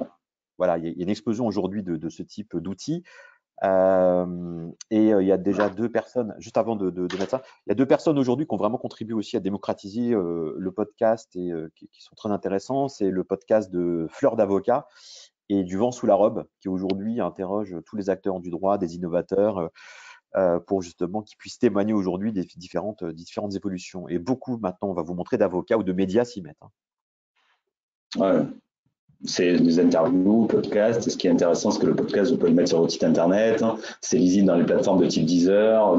Voilà, il y a une explosion aujourd'hui de ce type d'outils. Il y a déjà 2 personnes, juste avant de mettre ça, il y a 2 personnes aujourd'hui qui ont vraiment contribué aussi à démocratiser le podcast et qui sont très intéressants. C'est le podcast de Fleur d'Avocat et du Vent sous la robe, qui aujourd'hui interroge tous les acteurs du droit, des innovateurs, pour justement qu'ils puissent témoigner aujourd'hui des différentes évolutions. Et beaucoup maintenant, on va vous montrer d'avocats ou de médias s'y mettent. Ouais. C'est des interviews, podcasts. Et ce qui est intéressant, c'est que le podcast, vous pouvez le mettre sur votre site internet. C'est lisible dans les plateformes de type Deezer,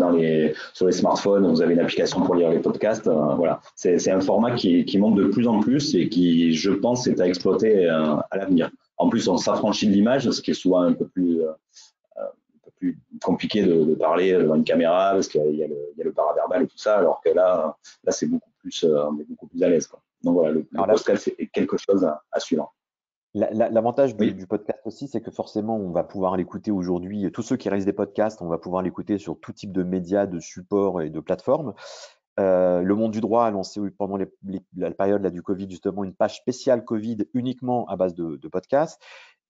sur les smartphones, vous avez une application pour lire les podcasts. Voilà. C'est un format qui monte de plus en plus et qui, je pense, est à exploiter à l'avenir. En plus, on s'affranchit de l'image, ce qui est souvent un peu plus compliqué de parler devant une caméra parce qu'il y a le paraverbal et tout ça, alors que là c'est beaucoup plus, on est beaucoup plus à l'aise, quoi. Donc voilà, le podcast est quelque chose à suivre. L'avantage Oui. du podcast aussi, c'est que forcément, on va pouvoir l'écouter aujourd'hui. Tous ceux qui réalisent des podcasts, on va pouvoir l'écouter sur tout type de médias, de supports et de plateformes. Le Monde du Droit a lancé pendant la période là, du Covid, justement, une page spéciale Covid uniquement à base de podcasts.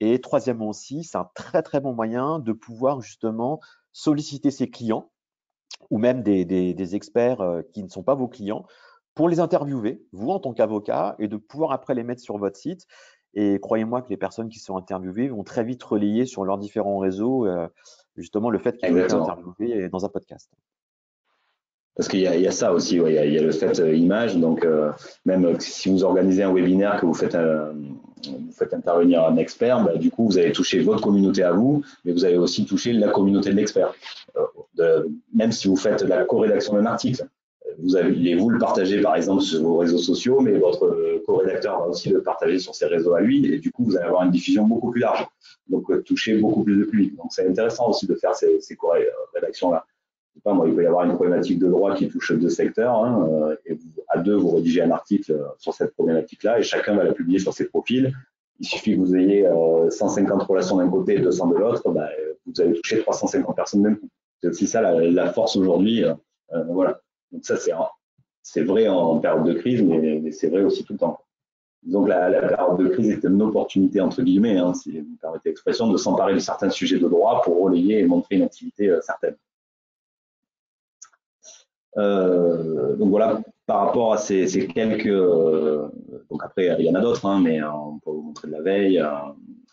Et troisièmement aussi, c'est un très très bon moyen de pouvoir justement solliciter ses clients ou même des experts qui ne sont pas vos clients pour les interviewer, vous en tant qu'avocat, et de pouvoir après les mettre sur votre site. Et croyez-moi que les personnes qui sont interviewées vont très vite relayer sur leurs différents réseaux justement le fait qu'ils ont été interviewés dans un podcast. Parce qu'il y a ça aussi, ouais, il y a le fait image, donc même si vous organisez un webinaire, que vous faites intervenir un expert, bah, du coup vous allez toucher votre communauté à vous, mais vous allez aussi toucher la communauté de l'expert. Même si vous faites de la co-rédaction d'un article, vous le partagez par exemple sur vos réseaux sociaux, mais votre co-rédacteur va aussi le partager sur ses réseaux à lui, et du coup vous allez avoir une diffusion beaucoup plus large, donc toucher beaucoup plus de public. Donc c'est intéressant aussi de faire ces co-rédactions-là. Moi, il peut y avoir une problématique de droit qui touche 2 secteurs, hein, et à 2, vous rédigez un article sur cette problématique-là et chacun va la publier sur ses profils. Il suffit que vous ayez 150 relations d'un côté et 200 de l'autre, bah, vous allez toucher 350 personnes d'un coup. C'est aussi ça la force aujourd'hui. Voilà. Donc ça, c'est vrai en période de crise, mais c'est vrai aussi tout le temps. Donc la période de crise est une opportunité, entre guillemets, hein, si vous me permettez l'expression, de s'emparer de certains sujets de droit pour relayer et montrer une activité certaine. Donc voilà, par rapport à ces quelques, donc après il y en a d'autres, hein, mais on peut vous montrer de la veille.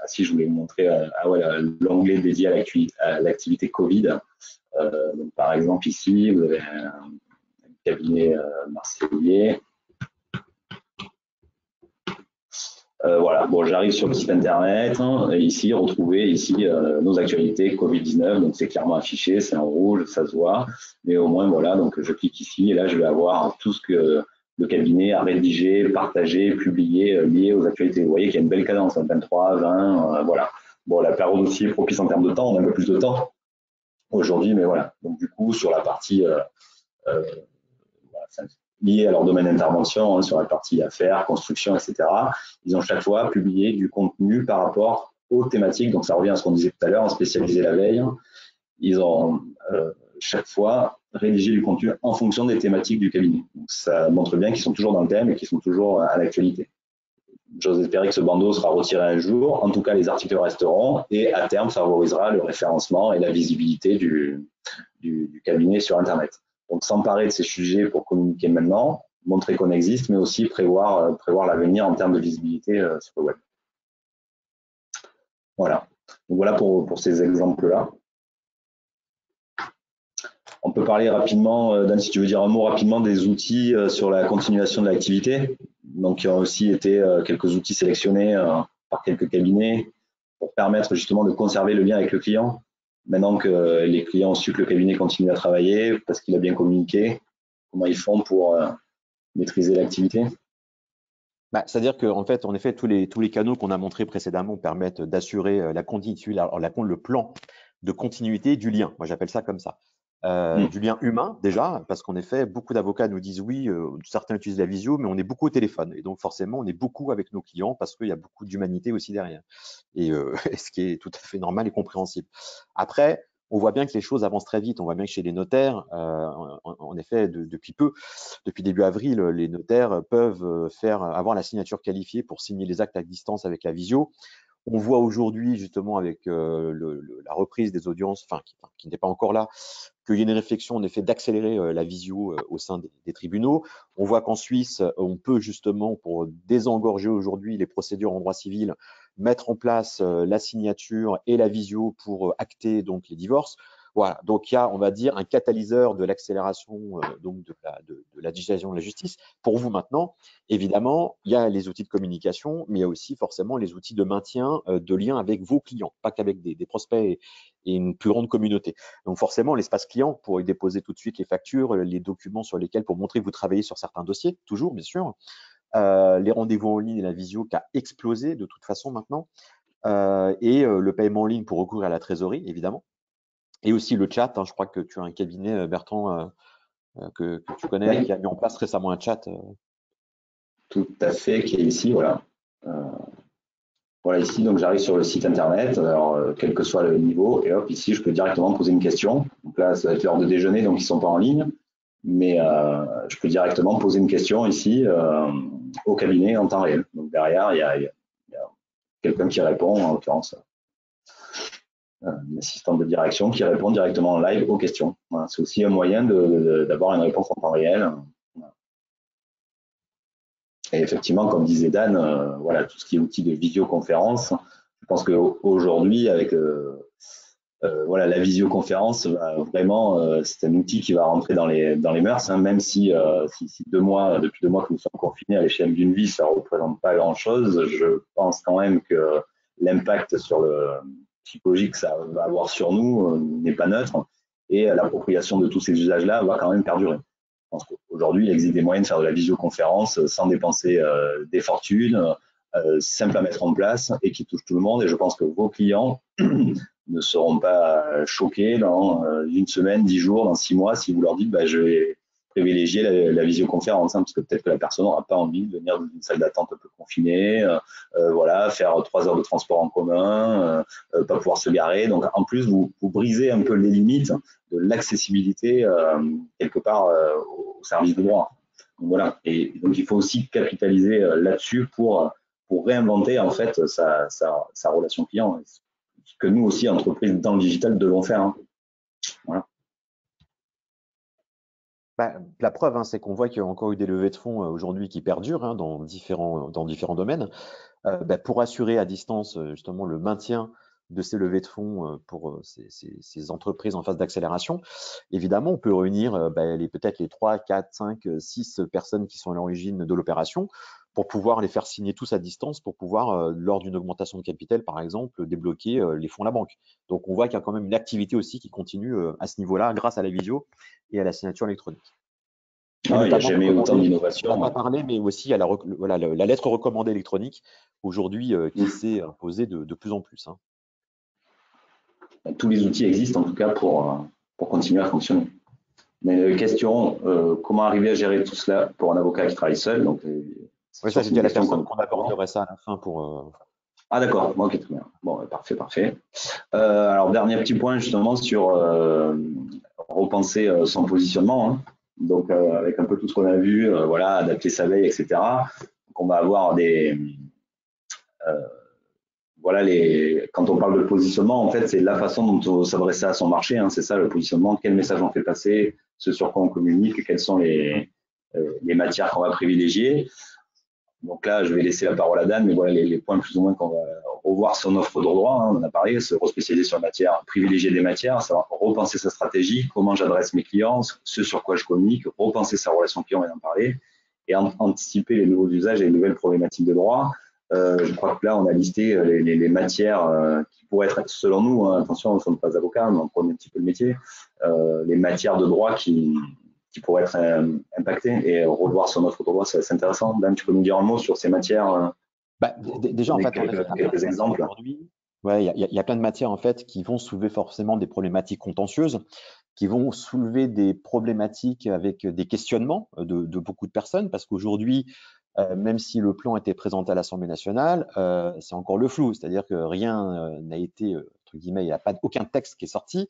Si je voulais vous montrer l'onglet dédié à l'activité Covid. Donc par exemple ici, vous avez un cabinet marseillais. Voilà, bon, j'arrive sur le site internet, hein, et ici, retrouver nos actualités Covid-19, donc c'est clairement affiché, c'est en rouge, ça se voit, mais au moins, voilà, donc je clique ici, et là, je vais avoir tout ce que le cabinet a rédigé, partagé, publié, lié aux actualités. Vous voyez qu'il y a une belle cadence, 23, 20, voilà. Bon, la période aussi est propice en termes de temps, on a un peu plus de temps aujourd'hui, mais voilà. Donc du coup, sur la partie liés à leur domaine d'intervention, hein, sur la partie affaires, construction, etc. Ils ont chaque fois publié du contenu par rapport aux thématiques. Donc, ça revient à ce qu'on disait tout à l'heure, spécialisé la veille. Ils ont chaque fois rédigé du contenu en fonction des thématiques du cabinet. Donc, ça montre bien qu'ils sont toujours dans le thème et qu'ils sont toujours à l'actualité. J'ose espérer que ce bandeau sera retiré un jour. En tout cas, les articles resteront et à terme favorisera le référencement et la visibilité du cabinet sur Internet. Donc, s'emparer de ces sujets pour communiquer maintenant, montrer qu'on existe, mais aussi prévoir l'avenir en termes de visibilité sur le web. Voilà. Donc, voilà pour ces exemples-là. On peut parler rapidement, Dan, si tu veux dire un mot rapidement des outils sur la continuation de l'activité. Donc, il y a aussi été quelques outils sélectionnés par quelques cabinets pour permettre justement de conserver le lien avec le client. maintenant que les clients ont su que le cabinet continue à travailler parce qu'il a bien communiqué, comment ils font pour maîtriser l'activité? Bah, c'est-à-dire qu'en fait, en effet, tous les canaux qu'on a montrés précédemment permettent d'assurer la continuité, le plan de continuité du lien. Moi, j'appelle ça comme ça. Du lien humain, déjà, parce qu'en effet, beaucoup d'avocats nous disent oui, certains utilisent la visio, mais on est beaucoup au téléphone. Et donc, forcément, on est beaucoup avec nos clients parce qu'il y a beaucoup d'humanité aussi derrière. Et ce qui est tout à fait normal et compréhensible. Après, on voit bien que les choses avancent très vite. On voit bien que chez les notaires, en effet, depuis début avril, les notaires peuvent avoir la signature qualifiée pour signer les actes à distance avec la visio. On voit aujourd'hui, justement, avec la reprise des audiences, enfin, qui n'est pas encore là, qu'il y a une réflexion, en effet, d'accélérer la visio au sein des tribunaux. On voit qu'en Suisse, on peut justement, pour désengorger aujourd'hui les procédures en droit civil, mettre en place la signature et la visio pour acter donc les divorces. Voilà, donc il y a, on va dire, un catalyseur de l'accélération donc de la digitalisation de la justice. Pour vous maintenant, évidemment, il y a les outils de communication, mais il y a aussi forcément les outils de maintien de lien avec vos clients, pas qu'avec des prospects et une plus grande communauté. Donc forcément, l'espace client pour y déposer tout de suite les factures, les documents sur lesquels, pour montrer que vous travaillez sur certains dossiers, toujours bien sûr. Les rendez-vous en ligne et la visio qui a explosé de toute façon maintenant. Et le paiement en ligne pour recourir à la trésorerie, évidemment. Et aussi le chat, hein, je crois que tu as un cabinet, Bertrand, que tu connais, Oui, qui a mis en place récemment un chat. tout à fait, qui est ici, voilà. Voilà, ici, donc j'arrive sur le site internet, alors quel que soit le niveau, et hop, ici, je peux directement poser une question. Donc là, ça va être l'heure de déjeuner, donc ils ne sont pas en ligne, mais je peux directement poser une question ici au cabinet en temps réel. Donc derrière, il y a quelqu'un qui répond, en l'occurrence, une assistante de direction qui répond directement en live aux questions. Voilà, c'est aussi un moyen d'avoir une réponse en temps réel. Et effectivement, comme disait Dan, voilà, tout ce qui est outil de visioconférence, je pense qu'aujourd'hui, avec voilà, la visioconférence, vraiment, c'est un outil qui va rentrer dans les mœurs, hein, même si, si depuis 2 mois que nous sommes confinés à l'échelle d'une vie, ça ne représente pas grand-chose. Je pense quand même que l'impact sur le psychologique que ça va avoir sur nous n'est pas neutre, et l'appropriation de tous ces usages-là va quand même perdurer. Je pense qu'aujourd'hui, il existe des moyens de faire de la visioconférence sans dépenser des fortunes, simple à mettre en place et qui touche tout le monde. Et je pense que vos clients ne seront pas choqués dans une semaine, 10 jours, dans 6 mois, si vous leur dites bah, je vais privilégier la visioconférence, hein, parce que peut-être que la personne n'aura pas envie de venir dans une salle d'attente un peu confinée, voilà, faire 3 heures de transport en commun, pas pouvoir se garer. Donc en plus, vous brisez un peu les limites de l'accessibilité quelque part au service de droit. Donc, voilà. Et donc il faut aussi capitaliser là-dessus pour réinventer en fait sa relation client. Ce que nous aussi, entreprises dans le digital, devons faire. Hein. Voilà. Bah, la preuve, hein, c'est qu'on voit qu'il y a encore eu des levées de fonds aujourd'hui qui perdurent hein, dans différents domaines. Bah, pour assurer à distance justement le maintien de ces levées de fonds pour ces entreprises en phase d'accélération, évidemment, on peut réunir bah, peut-être les 3, 4, 5, 6 personnes qui sont à l'origine de l'opération pour pouvoir les faire signer tous à distance, pour pouvoir, lors d'une augmentation de capital, par exemple, débloquer les fonds de la banque. Donc, on voit qu'il y a quand même une activité aussi qui continue à ce niveau-là grâce à la visio et à la signature électronique. Et Ah, il n'y a notamment jamais autant recommandé, on n'a d'innovation. pas parlé, mais aussi à voilà, la lettre recommandée électronique aujourd'hui qui s'est imposée de plus en plus. Hein. Tous les outils existent en tout cas pour continuer à fonctionner. Mais question, comment arriver à gérer tout cela pour un avocat qui travaille seul? Donc, Oui, ça, j'ai c'est une dit à la question personne qu'on. qu'on aborderait ça à la fin pour. Ah d'accord, bon, ok, très bien. Bon, parfait, parfait. Alors, dernier petit point justement sur repenser son positionnement. Hein. Donc, avec un peu tout ce qu'on a vu, voilà, adapter sa veille, etc. Donc, on va avoir voilà, quand on parle de positionnement, en fait, c'est la façon dont on s'adresse à son marché. Hein. C'est ça le positionnement. Quel message on fait passer, ce sur quoi on communique, quelles sont les matières qu'on va privilégier. Donc là, je vais laisser la parole à Dan, mais voilà les points plus ou moins qu'on va revoir sur notre offre de droit. Hein, on en a parlé, se respécialiser sur la matière, privilégier des matières, savoir repenser sa stratégie, comment j'adresse mes clients, ce sur quoi je communique, repenser sa relation client, on en a parlé, et anticiper les nouveaux usages et les nouvelles problématiques de droit. Je crois que là, on a listé les matières qui pourraient être, selon nous, hein, attention, nous ne sommes pas avocats, mais on connaît un petit peu le métier, les matières de droit qui pourraient être impactées et revoir sur notre droit, c'est intéressant. Dan, tu peux nous dire un mot sur ces matières Déjà, en fait, quelques exemples. Aujourd'hui, ouais, il y a plein de matières en fait qui vont soulever forcément des problématiques contentieuses, qui vont soulever des problématiques avec des questionnements de beaucoup de personnes, parce qu'aujourd'hui, même si le plan était présenté à l'Assemblée nationale, c'est encore le flou, c'est-à-dire que rien n'a été, entre guillemets, il n'y a pas aucun texte qui est sorti,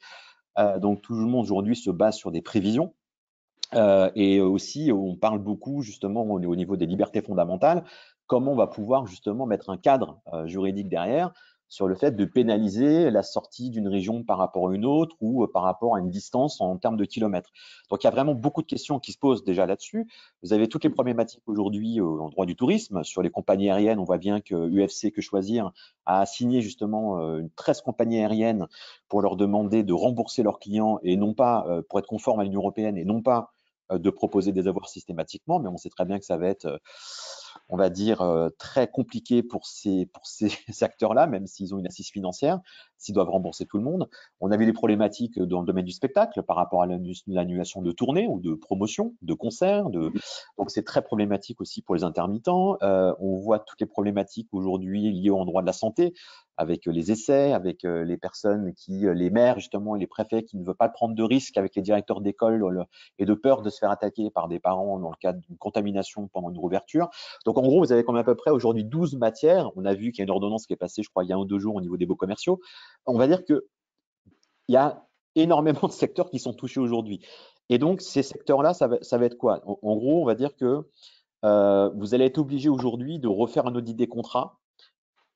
donc tout le monde aujourd'hui se base sur des prévisions. Et aussi, on parle beaucoup justement au niveau des libertés fondamentales, comment on va pouvoir justement mettre un cadre juridique derrière sur le fait de pénaliser la sortie d'une région par rapport à une autre ou par rapport à une distance en termes de kilomètres. Donc, il y a vraiment beaucoup de questions qui se posent déjà là-dessus. Vous avez toutes les problématiques aujourd'hui en droit du tourisme. Sur les compagnies aériennes, on voit bien que UFC Que Choisir a signé justement 13 compagnies aériennes pour leur demander de rembourser leurs clients et non pas, pour être conforme à l'Union européenne et non pas de proposer des avoirs systématiquement, mais on sait très bien que ça va être, on va dire, très compliqué pour ces acteurs-là, même s'ils ont une assise financière, s'ils doivent rembourser tout le monde. On a vu des problématiques dans le domaine du spectacle par rapport à l'annulation de tournées ou de promotions, de concerts. Donc, c'est très problématique aussi pour les intermittents. On voit toutes les problématiques aujourd'hui liées au droit de la santé, avec les essais, avec les personnes les maires justement et les préfets qui ne veulent pas prendre de risques avec les directeurs d'école et de peur de se faire attaquer par des parents dans le cadre d'une contamination pendant une ouverture. Donc en gros, vous avez quand même à peu près aujourd'hui 12 matières. On a vu qu'il y a une ordonnance qui est passée, je crois, il y a 1 ou 2 jours au niveau des baux commerciaux. On va dire qu'il y a énormément de secteurs qui sont touchés aujourd'hui. Et donc, ces secteurs-là, ça va être quoi? En gros, on va dire que vous allez être obligé aujourd'hui de refaire un audit des contrats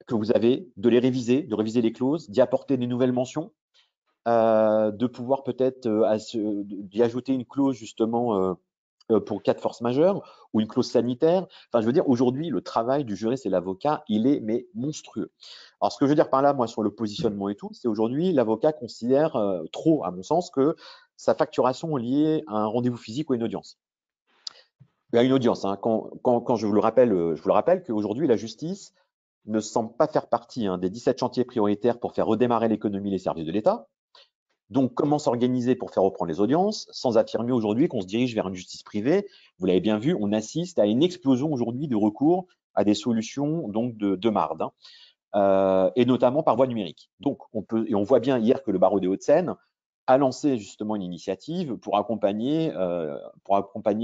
que vous avez, de les réviser, de réviser les clauses, d'y apporter des nouvelles mentions, de pouvoir peut-être d'y ajouter une clause justement pour cas de force majeure ou une clause sanitaire. Enfin, je veux dire, aujourd'hui, le travail du juriste et l'avocat, il est mais monstrueux. Alors, ce que je veux dire par là, moi, sur le positionnement et tout, c'est aujourd'hui, l'avocat considère trop, à mon sens, que sa facturation est liée à un rendez-vous physique ou à une audience. À une audience, hein. Quand je vous le rappelle qu'aujourd'hui, la justice ne semble pas faire partie des 17 chantiers prioritaires pour faire redémarrer l'économie et les services de l'État. Donc, comment s'organiser pour faire reprendre les audiences sans affirmer aujourd'hui qu'on se dirige vers une justice privée? Vous l'avez bien vu, on assiste à une explosion aujourd'hui de recours à des solutions donc de marde, et notamment par voie numérique. Donc, on voit bien hier que le barreau des Hauts-de-Seine a lancé justement une initiative pour accompagner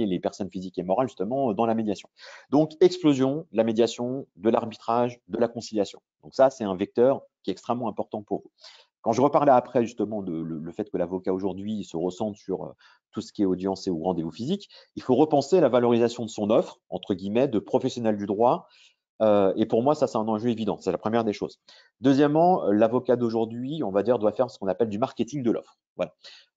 les personnes physiques et morales justement dans la médiation. Donc, explosion de la médiation, de l'arbitrage, de la conciliation. Donc ça, c'est un vecteur qui est extrêmement important pour vous. Quand je reparlais après justement de le fait que l'avocat aujourd'hui se ressente sur tout ce qui est audience et ou rendez-vous physique, il faut repenser la valorisation de son offre, entre guillemets, de professionnel du droit. Et pour moi, ça, c'est un enjeu évident. C'est la première des choses. Deuxièmement, l'avocat d'aujourd'hui, on va dire, doit faire ce qu'on appelle du marketing de l'offre. Voilà.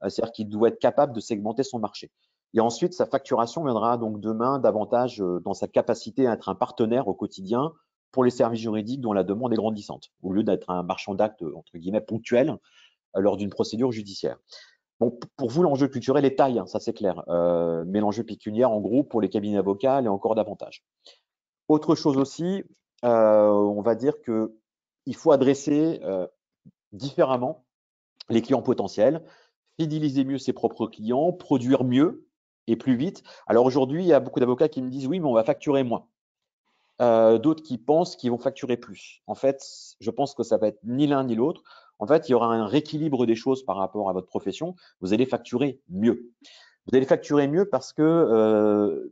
C'est-à-dire qu'il doit être capable de segmenter son marché. Et ensuite, sa facturation viendra donc demain davantage dans sa capacité à être un partenaire au quotidien pour les services juridiques dont la demande est grandissante, au lieu d'être un marchand d'actes, entre guillemets, ponctuel lors d'une procédure judiciaire. Bon, pour vous, l'enjeu culturel est taille, ça c'est clair. Mais l'enjeu pécuniaire, en gros, pour les cabinets avocats, est encore davantage. Autre chose aussi, on va dire qu'il faut adresser différemment les clients potentiels, fidéliser mieux ses propres clients, produire mieux et plus vite. Alors aujourd'hui, il y a beaucoup d'avocats qui me disent oui, mais on va facturer moins. D'autres qui pensent qu'ils vont facturer plus. En fait, je pense que ça va être ni l'un ni l'autre. En fait, il y aura un rééquilibre des choses par rapport à votre profession. Vous allez facturer mieux. Vous allez facturer mieux parce que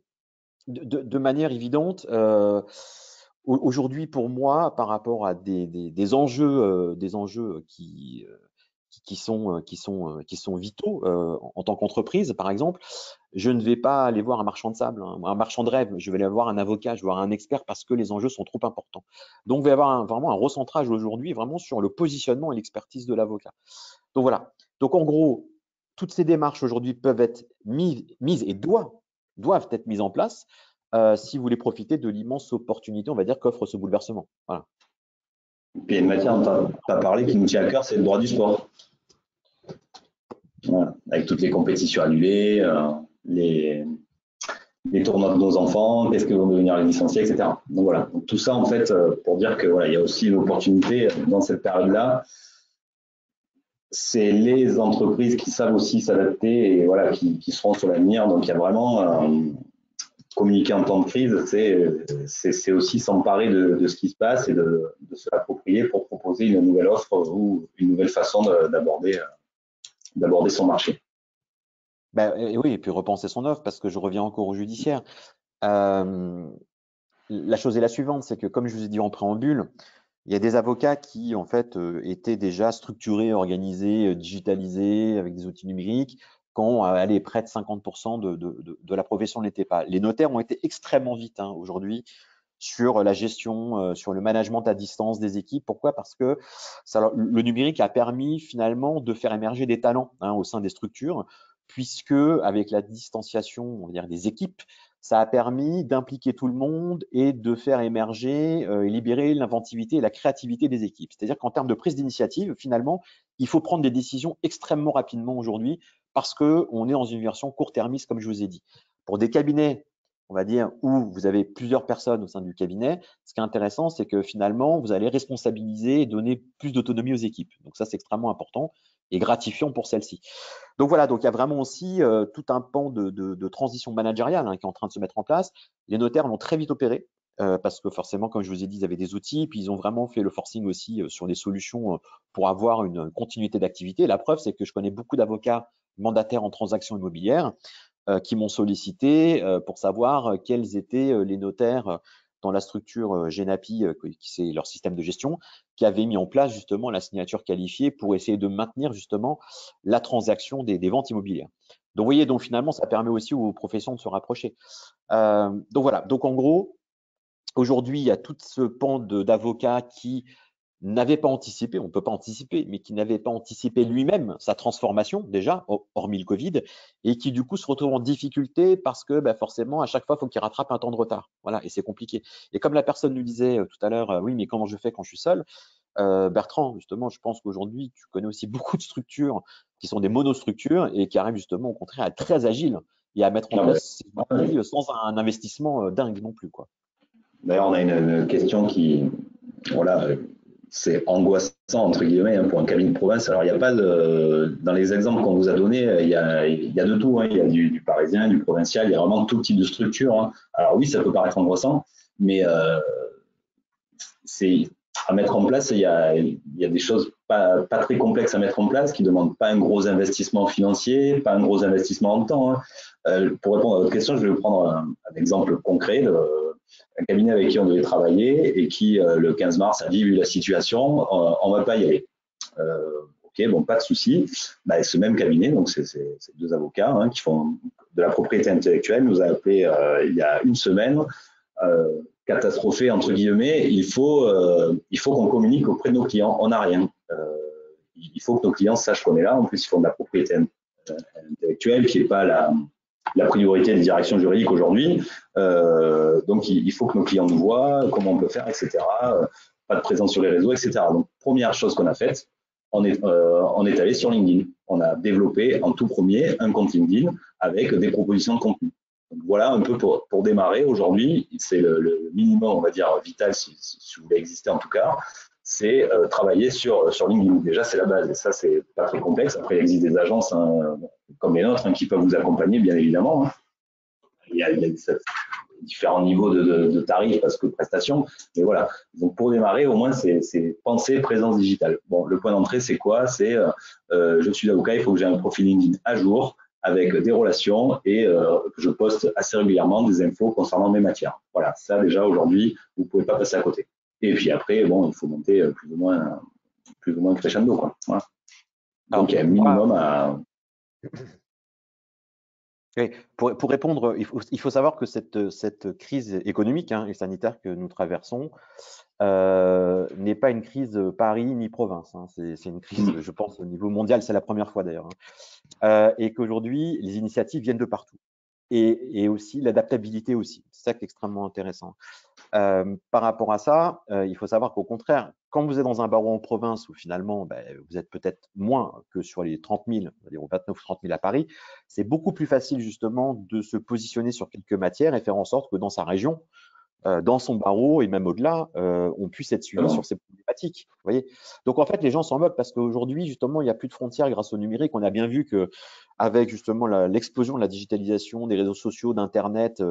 de manière évidente, aujourd'hui, pour moi, par rapport à des enjeux qui sont vitaux en tant qu'entreprise, par exemple, je ne vais pas aller voir un marchand de sable, un marchand de rêve, je vais aller voir un avocat, je vais voir un expert parce que les enjeux sont trop importants. Donc, il va y avoir vraiment un recentrage aujourd'hui vraiment sur le positionnement et l'expertise de l'avocat. Donc, voilà. Donc, en gros, toutes ces démarches aujourd'hui peuvent être mises et doivent être mises en place si vous voulez profiter de l'immense opportunité, on va dire, qu'offre ce bouleversement. Voilà. Et puis, il y a une matière dont tu as parlé qui nous tient à cœur, c'est le droit du sport. Voilà. Avec toutes les compétitions annulées, les les tournois de nos enfants, qu'est-ce que vont devenir les licenciés, etc. Donc voilà, donc, tout ça en fait pour dire que voilà, il y a aussi une opportunité dans cette période-là. C'est les entreprises qui savent aussi s'adapter et voilà, qui seront sur l'avenir. Donc il y a vraiment communiquer en temps de crise, c'est aussi s'emparer de ce qui se passe et de se l'approprier pour proposer une nouvelle offre ou une nouvelle façon d'aborder son marché. Ben, et oui, et puis repenser son offre, parce que je reviens encore au judiciaire. La chose est la suivante, c'est que comme je vous ai dit en préambule, il y a des avocats qui en fait étaient déjà structurés, organisés, digitalisés avec des outils numériques quand allez, près de 50% de la profession ne l'était pas. Les notaires ont été extrêmement vite aujourd'hui sur la gestion, sur le management à distance des équipes. Pourquoi? Parce que le numérique a permis finalement de faire émerger des talents au sein des structures, puisque avec la distanciation, on va dire, des équipes, ça a permis d'impliquer tout le monde et de faire émerger et libérer l'inventivité et la créativité des équipes. C'est-à-dire qu'en termes de prise d'initiative, finalement, il faut prendre des décisions extrêmement rapidement aujourd'hui parce qu'on est dans une version court-termiste, comme je vous ai dit. Pour des cabinets, on va dire, où vous avez plusieurs personnes au sein du cabinet, ce qui est intéressant, c'est que finalement, vous allez responsabiliser et donner plus d'autonomie aux équipes. Donc ça, c'est extrêmement important et gratifiant pour celles-ci. Donc voilà, donc il y a vraiment aussi tout un pan de transition managériale qui est en train de se mettre en place. Les notaires l'ont très vite opéré parce que forcément, comme je vous ai dit, ils avaient des outils, puis ils ont vraiment fait le forcing aussi sur des solutions pour avoir une continuité d'activité. La preuve, c'est que je connais beaucoup d'avocats mandataires en transactions immobilières qui m'ont sollicité pour savoir quels étaient les notaires dans la structure Genapi, qui c'est leur système de gestion, qui avait mis en place justement la signature qualifiée pour essayer de maintenir justement la transaction des ventes immobilières. Donc, vous voyez, donc finalement, ça permet aussi aux professions de se rapprocher. Donc voilà, donc en gros, aujourd'hui, il y a tout ce pan d'avocats qui n'avait pas anticipé, on ne peut pas anticiper, mais qui n'avait pas anticipé lui-même sa transformation déjà, hormis le Covid, et qui du coup se retrouve en difficulté parce que forcément, à chaque fois, il faut qu'il rattrape un temps de retard. Voilà, et c'est compliqué. Et comme la personne nous disait tout à l'heure, oui, mais comment je fais quand je suis seul? Bertrand, justement, je pense qu'aujourd'hui, tu connais aussi beaucoup de structures qui sont des monostructures et qui arrivent justement au contraire à être très agiles et à mettre en place ces outils sans un investissement dingue non plus, quoi. D'ailleurs, on a une question qui, voilà, c'est angoissant entre guillemets pour un cabinet de province. Alors, il n'y a pas dans les exemples qu'on vous a donnés, il y a de tout. Il y a du parisien, du provincial, il y a vraiment tout type de structure. Alors oui, ça peut paraître angoissant, mais c'est à mettre en place. Il y a des choses pas très complexes à mettre en place qui ne demandent pas un gros investissement financier, pas un gros investissement en temps. Pour répondre à votre question, je vais vous prendre un exemple concret. Un cabinet avec qui on devait travailler et qui, le 15 mars, a dit, vu la situation, on ne va pas y aller. Ok, bon, pas de souci. Ce même cabinet, donc c'est deux avocats qui font de la propriété intellectuelle, nous a appelé il y a une semaine, catastrophé entre guillemets. Il faut qu'on communique auprès de nos clients. On n'a rien. Il faut que nos clients sachent qu'on est là. En plus, ils font de la propriété intellectuelle, qui n'est pas la priorité des directions juridiques aujourd'hui. Donc, il faut que nos clients nous voient, comment on peut faire, etc. Pas de présence sur les réseaux, etc. Donc, première chose qu'on a faite, on est allé sur LinkedIn. On a développé en tout premier un compte LinkedIn avec des propositions de contenu. Donc, voilà un peu pour démarrer. Aujourd'hui, c'est le minimum, on va dire, vital, si vous voulez exister en tout cas, c'est travailler sur LinkedIn. Déjà, c'est la base et ça, c'est pas très complexe. Après, il existe des agences comme les nôtres qui peuvent vous accompagner, bien évidemment. Il y a différents niveaux de tarifs parce que prestations. Mais voilà. Donc, pour démarrer, au moins, c'est penser présence digitale. Bon, le point d'entrée, c'est quoi? C'est je suis avocat, il faut que j'ai un profil LinkedIn à jour avec des relations et que je poste assez régulièrement des infos concernant mes matières. Voilà. Ça, déjà, aujourd'hui, vous ne pouvez pas passer à côté. Et puis après, bon, il faut monter plus ou moins crescendo, quoi. Voilà. Donc, il y a un minimum à… Oui, pour répondre, il faut savoir que cette crise économique et sanitaire que nous traversons n'est pas une crise Paris ni province. C'est une crise, je pense, au niveau mondial. C'est la première fois d'ailleurs. Et qu'aujourd'hui, les initiatives viennent de partout. Et aussi l'adaptabilité aussi. C'est ça qui est extrêmement intéressant. Par rapport à ça, il faut savoir qu'au contraire, quand vous êtes dans un barreau en province où finalement, vous êtes peut-être moins que sur les 30 000, on va dire 29 ou 30 000 à Paris, c'est beaucoup plus facile justement de se positionner sur quelques matières et faire en sorte que dans sa région, dans son barreau et même au-delà, on puisse être suivi sur ces problématiques. Vous voyez. Donc en fait, les gens s'en moquent parce qu'aujourd'hui, justement, il n'y a plus de frontières grâce au numérique. On a bien vu que avec justement l'explosion de la digitalisation, des réseaux sociaux, d'Internet,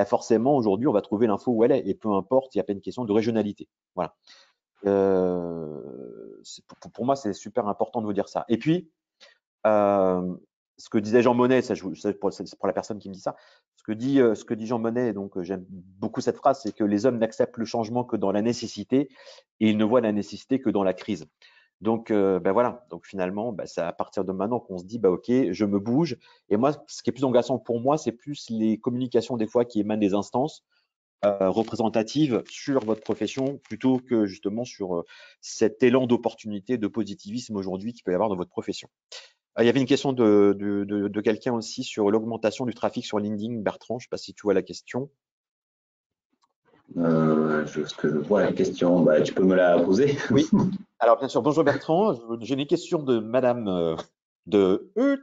forcément aujourd'hui, on va trouver l'info où elle est. Et peu importe, il n'y a pas une question de régionalité. Voilà. Pour moi, c'est super important de vous dire ça. Et puis, ce que disait Jean Monnet, c'est pour la personne qui me dit ça, ce que dit Jean Monnet, donc j'aime beaucoup cette phrase, c'est que les hommes n'acceptent le changement que dans la nécessité et ils ne voient la nécessité que dans la crise. Donc voilà, donc finalement, c'est à partir de maintenant qu'on se dit, ok, je me bouge. Et moi, ce qui est plus engageant pour moi, c'est plus les communications des fois qui émanent des instances représentatives sur votre profession, plutôt que justement sur cet élan d'opportunité, de positivisme aujourd'hui qu'il peut y avoir dans votre profession. Il y avait une question de quelqu'un aussi sur l'augmentation du trafic sur LinkedIn. Bertrand, je ne sais pas si tu vois la question. Ce que je vois la question, tu peux me la poser? Oui. Alors, bien sûr, bonjour Bertrand. J'ai une question de Madame de E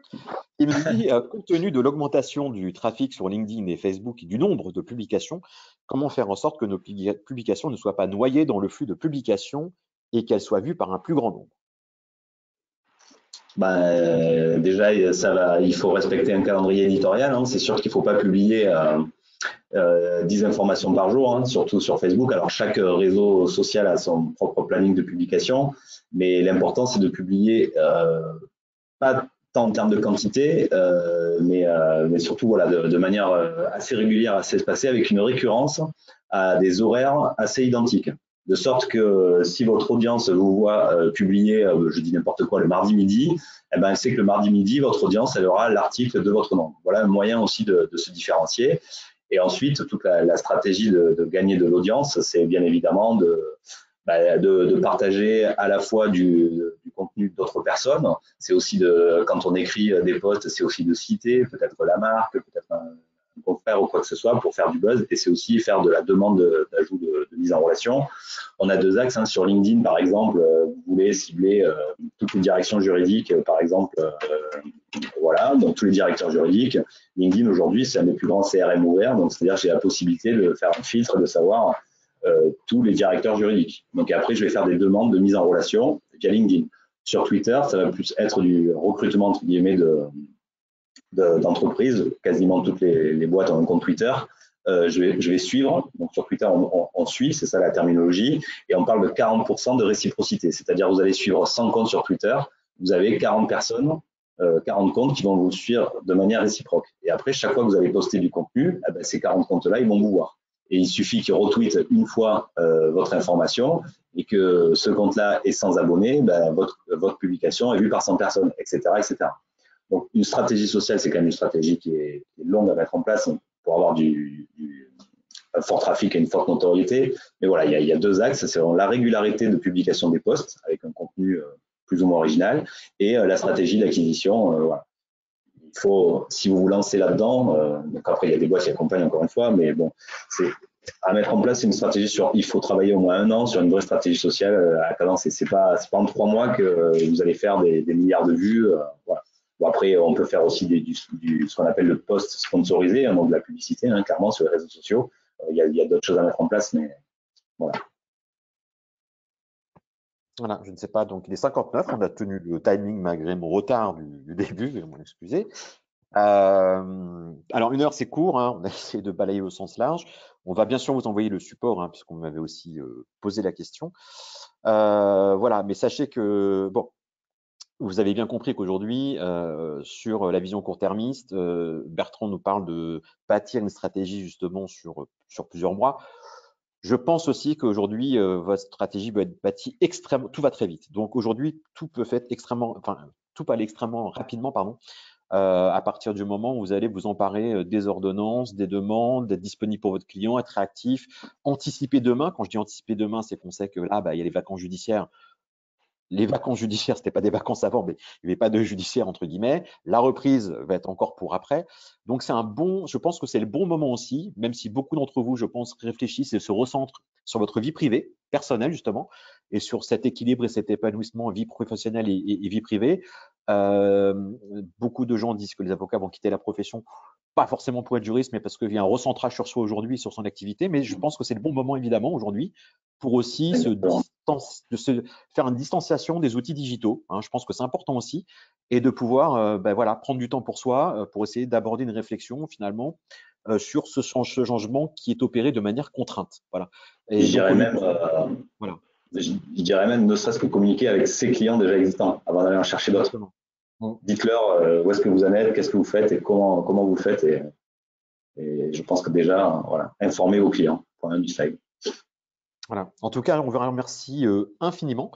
qui me dit, compte tenu de l'augmentation du trafic sur LinkedIn et Facebook et du nombre de publications, comment faire en sorte que nos publications ne soient pas noyées dans le flux de publications et qu'elles soient vues par un plus grand nombre? Déjà, il faut respecter un calendrier éditorial. Hein. C'est sûr qu'il ne faut pas publier 10 informations par jour, hein, surtout sur Facebook. Alors, chaque réseau social a son propre planning de publication, mais l'important, c'est de publier pas tant en termes de quantité, mais surtout voilà, de manière assez régulière, assez espacée, avec une récurrence à des horaires assez identiques. De sorte que si votre audience vous voit publier, je dis n'importe quoi, le mardi midi, elle sait que le mardi midi, votre audience, elle aura l'article de votre nom. Voilà un moyen aussi de se différencier. Et ensuite, toute la stratégie de gagner de l'audience, c'est bien évidemment de partager à la fois du contenu d'autres personnes. C'est aussi quand on écrit des posts, c'est aussi de citer peut-être la marque, peut-être un confrère ou quoi que ce soit pour faire du buzz. Et c'est aussi faire de la demande d'ajout de mise en relation. On a deux axes, hein. Sur LinkedIn, par exemple, vous voulez cibler toutes les directions juridiques, par exemple, voilà, donc tous les directeurs juridiques. LinkedIn, aujourd'hui, c'est un des plus grands CRM ouverts, donc c'est-à-dire que j'ai la possibilité de faire un filtre, de savoir tous les directeurs juridiques. Donc après, je vais faire des demandes de mise en relation via LinkedIn. Sur Twitter, ça va plus être du recrutement, entre guillemets, d'entreprises. Quasiment toutes les boîtes ont un compte Twitter. Je vais suivre. Donc sur Twitter, on suit, c'est ça la terminologie. Et on parle de 40% de réciprocité. C'est-à-dire, vous allez suivre 100 comptes sur Twitter, vous avez 40 personnes, 40 comptes qui vont vous suivre de manière réciproque. Et après, chaque fois que vous allez poster du contenu, ces 40 comptes-là, ils vont vous voir. Et il suffit qu'ils retweetent une fois votre information et que ce compte-là est sans abonnés, votre publication est vue par 100 personnes, etc., etc. Donc, une stratégie sociale, c'est quand même une stratégie qui est longue à mettre en place pour avoir un fort trafic et une forte notoriété. Mais voilà, il y a deux axes. C'est la régularité de publication des posts avec un contenu plus ou moins original et la stratégie d'acquisition. Voilà. Il faut, si vous vous lancez là-dedans, donc après, il y a des boîtes qui accompagnent encore une fois, mais bon, c'est à mettre en place une stratégie il faut travailler au moins 1 an sur une vraie stratégie sociale à cadence. C'est pas en 3 mois que vous allez faire des milliards de vues. Voilà. Bon, après, on peut faire aussi ce qu'on appelle le post sponsorisé, hein, donc de la publicité, hein, clairement, sur les réseaux sociaux. Il y a d'autres choses à mettre en place, mais voilà. Voilà, je ne sais pas, donc il est 59, on a tenu le timing malgré mon retard du début, je vais m'en excuser. Alors 1 heure c'est court, hein, on a essayé de balayer au sens large. On va bien sûr vous envoyer le support, hein, puisqu'on m'avait aussi posé la question. Voilà, mais sachez que, bon, vous avez bien compris qu'aujourd'hui, sur la vision court-termiste, Bertrand nous parle de bâtir une stratégie justement sur plusieurs mois. Je pense aussi qu'aujourd'hui, votre stratégie doit être bâtie extrêmement, tout va très vite. Donc aujourd'hui, tout peut aller extrêmement rapidement, pardon, à partir du moment où vous allez vous emparer des ordonnances, des demandes, d'être disponible pour votre client, être réactif, anticiper demain. Quand je dis anticiper demain, c'est qu'on sait que là, il y a les vacances judiciaires. les vacances judiciaires, c'était pas des vacances avant, mais il n'y avait pas de judiciaire entre guillemets. La reprise va être encore pour après. Donc c'est je pense que c'est le bon moment aussi, même si beaucoup d'entre vous, je pense, réfléchissent et se recentrent sur votre vie privée, personnelle justement, et sur cet équilibre et cet épanouissement vie professionnelle et vie privée. Beaucoup de gens disent que les avocats vont quitter la profession, pas forcément pour être juriste, mais parce qu'il y a un recentrage sur soi aujourd'hui, sur son activité. Mais je pense que c'est le bon moment, évidemment, aujourd'hui, pour aussi faire une distanciation des outils digitaux. Hein. Je pense que c'est important aussi. Et de pouvoir voilà, prendre du temps pour soi, pour essayer d'aborder une réflexion, finalement, sur ce changement qui est opéré de manière contrainte. Voilà. Et Et je donc, dirais au lieu même, voilà. je dirais même, ne serait-ce que communiquer avec ses clients déjà existants avant d'aller en chercher d'autres. Exactement. Bon. Dites-leur où est-ce que vous en êtes, qu'est-ce que vous faites et comment vous le faites. Et je pense que déjà, voilà, informer vos clients. Point du slide. Voilà. En tout cas, on vous remercie infiniment.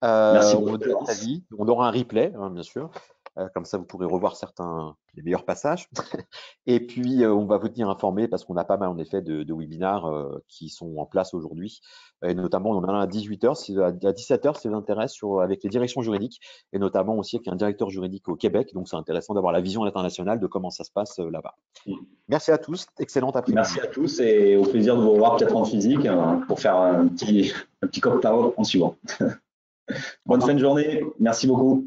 Merci On pour vous dit à très l'expérience. vite. On aura un replay, hein, bien sûr. Comme ça, vous pourrez revoir les meilleurs passages. Et puis, on va vous tenir informé parce qu'on a pas mal, en effet, de webinars qui sont en place aujourd'hui. Et notamment, on en a un à 18h, à 17h, si ça vous intéresse, avec les directions juridiques. Et notamment aussi avec un directeur juridique au Québec. Donc, c'est intéressant d'avoir la vision à l'international de comment ça se passe là-bas. Merci à tous. Excellent après-midi. Merci à tous et au plaisir de vous revoir peut-être en physique pour faire un petit cocktail en suivant. Au Bonne fin revoir. de journée. Merci beaucoup.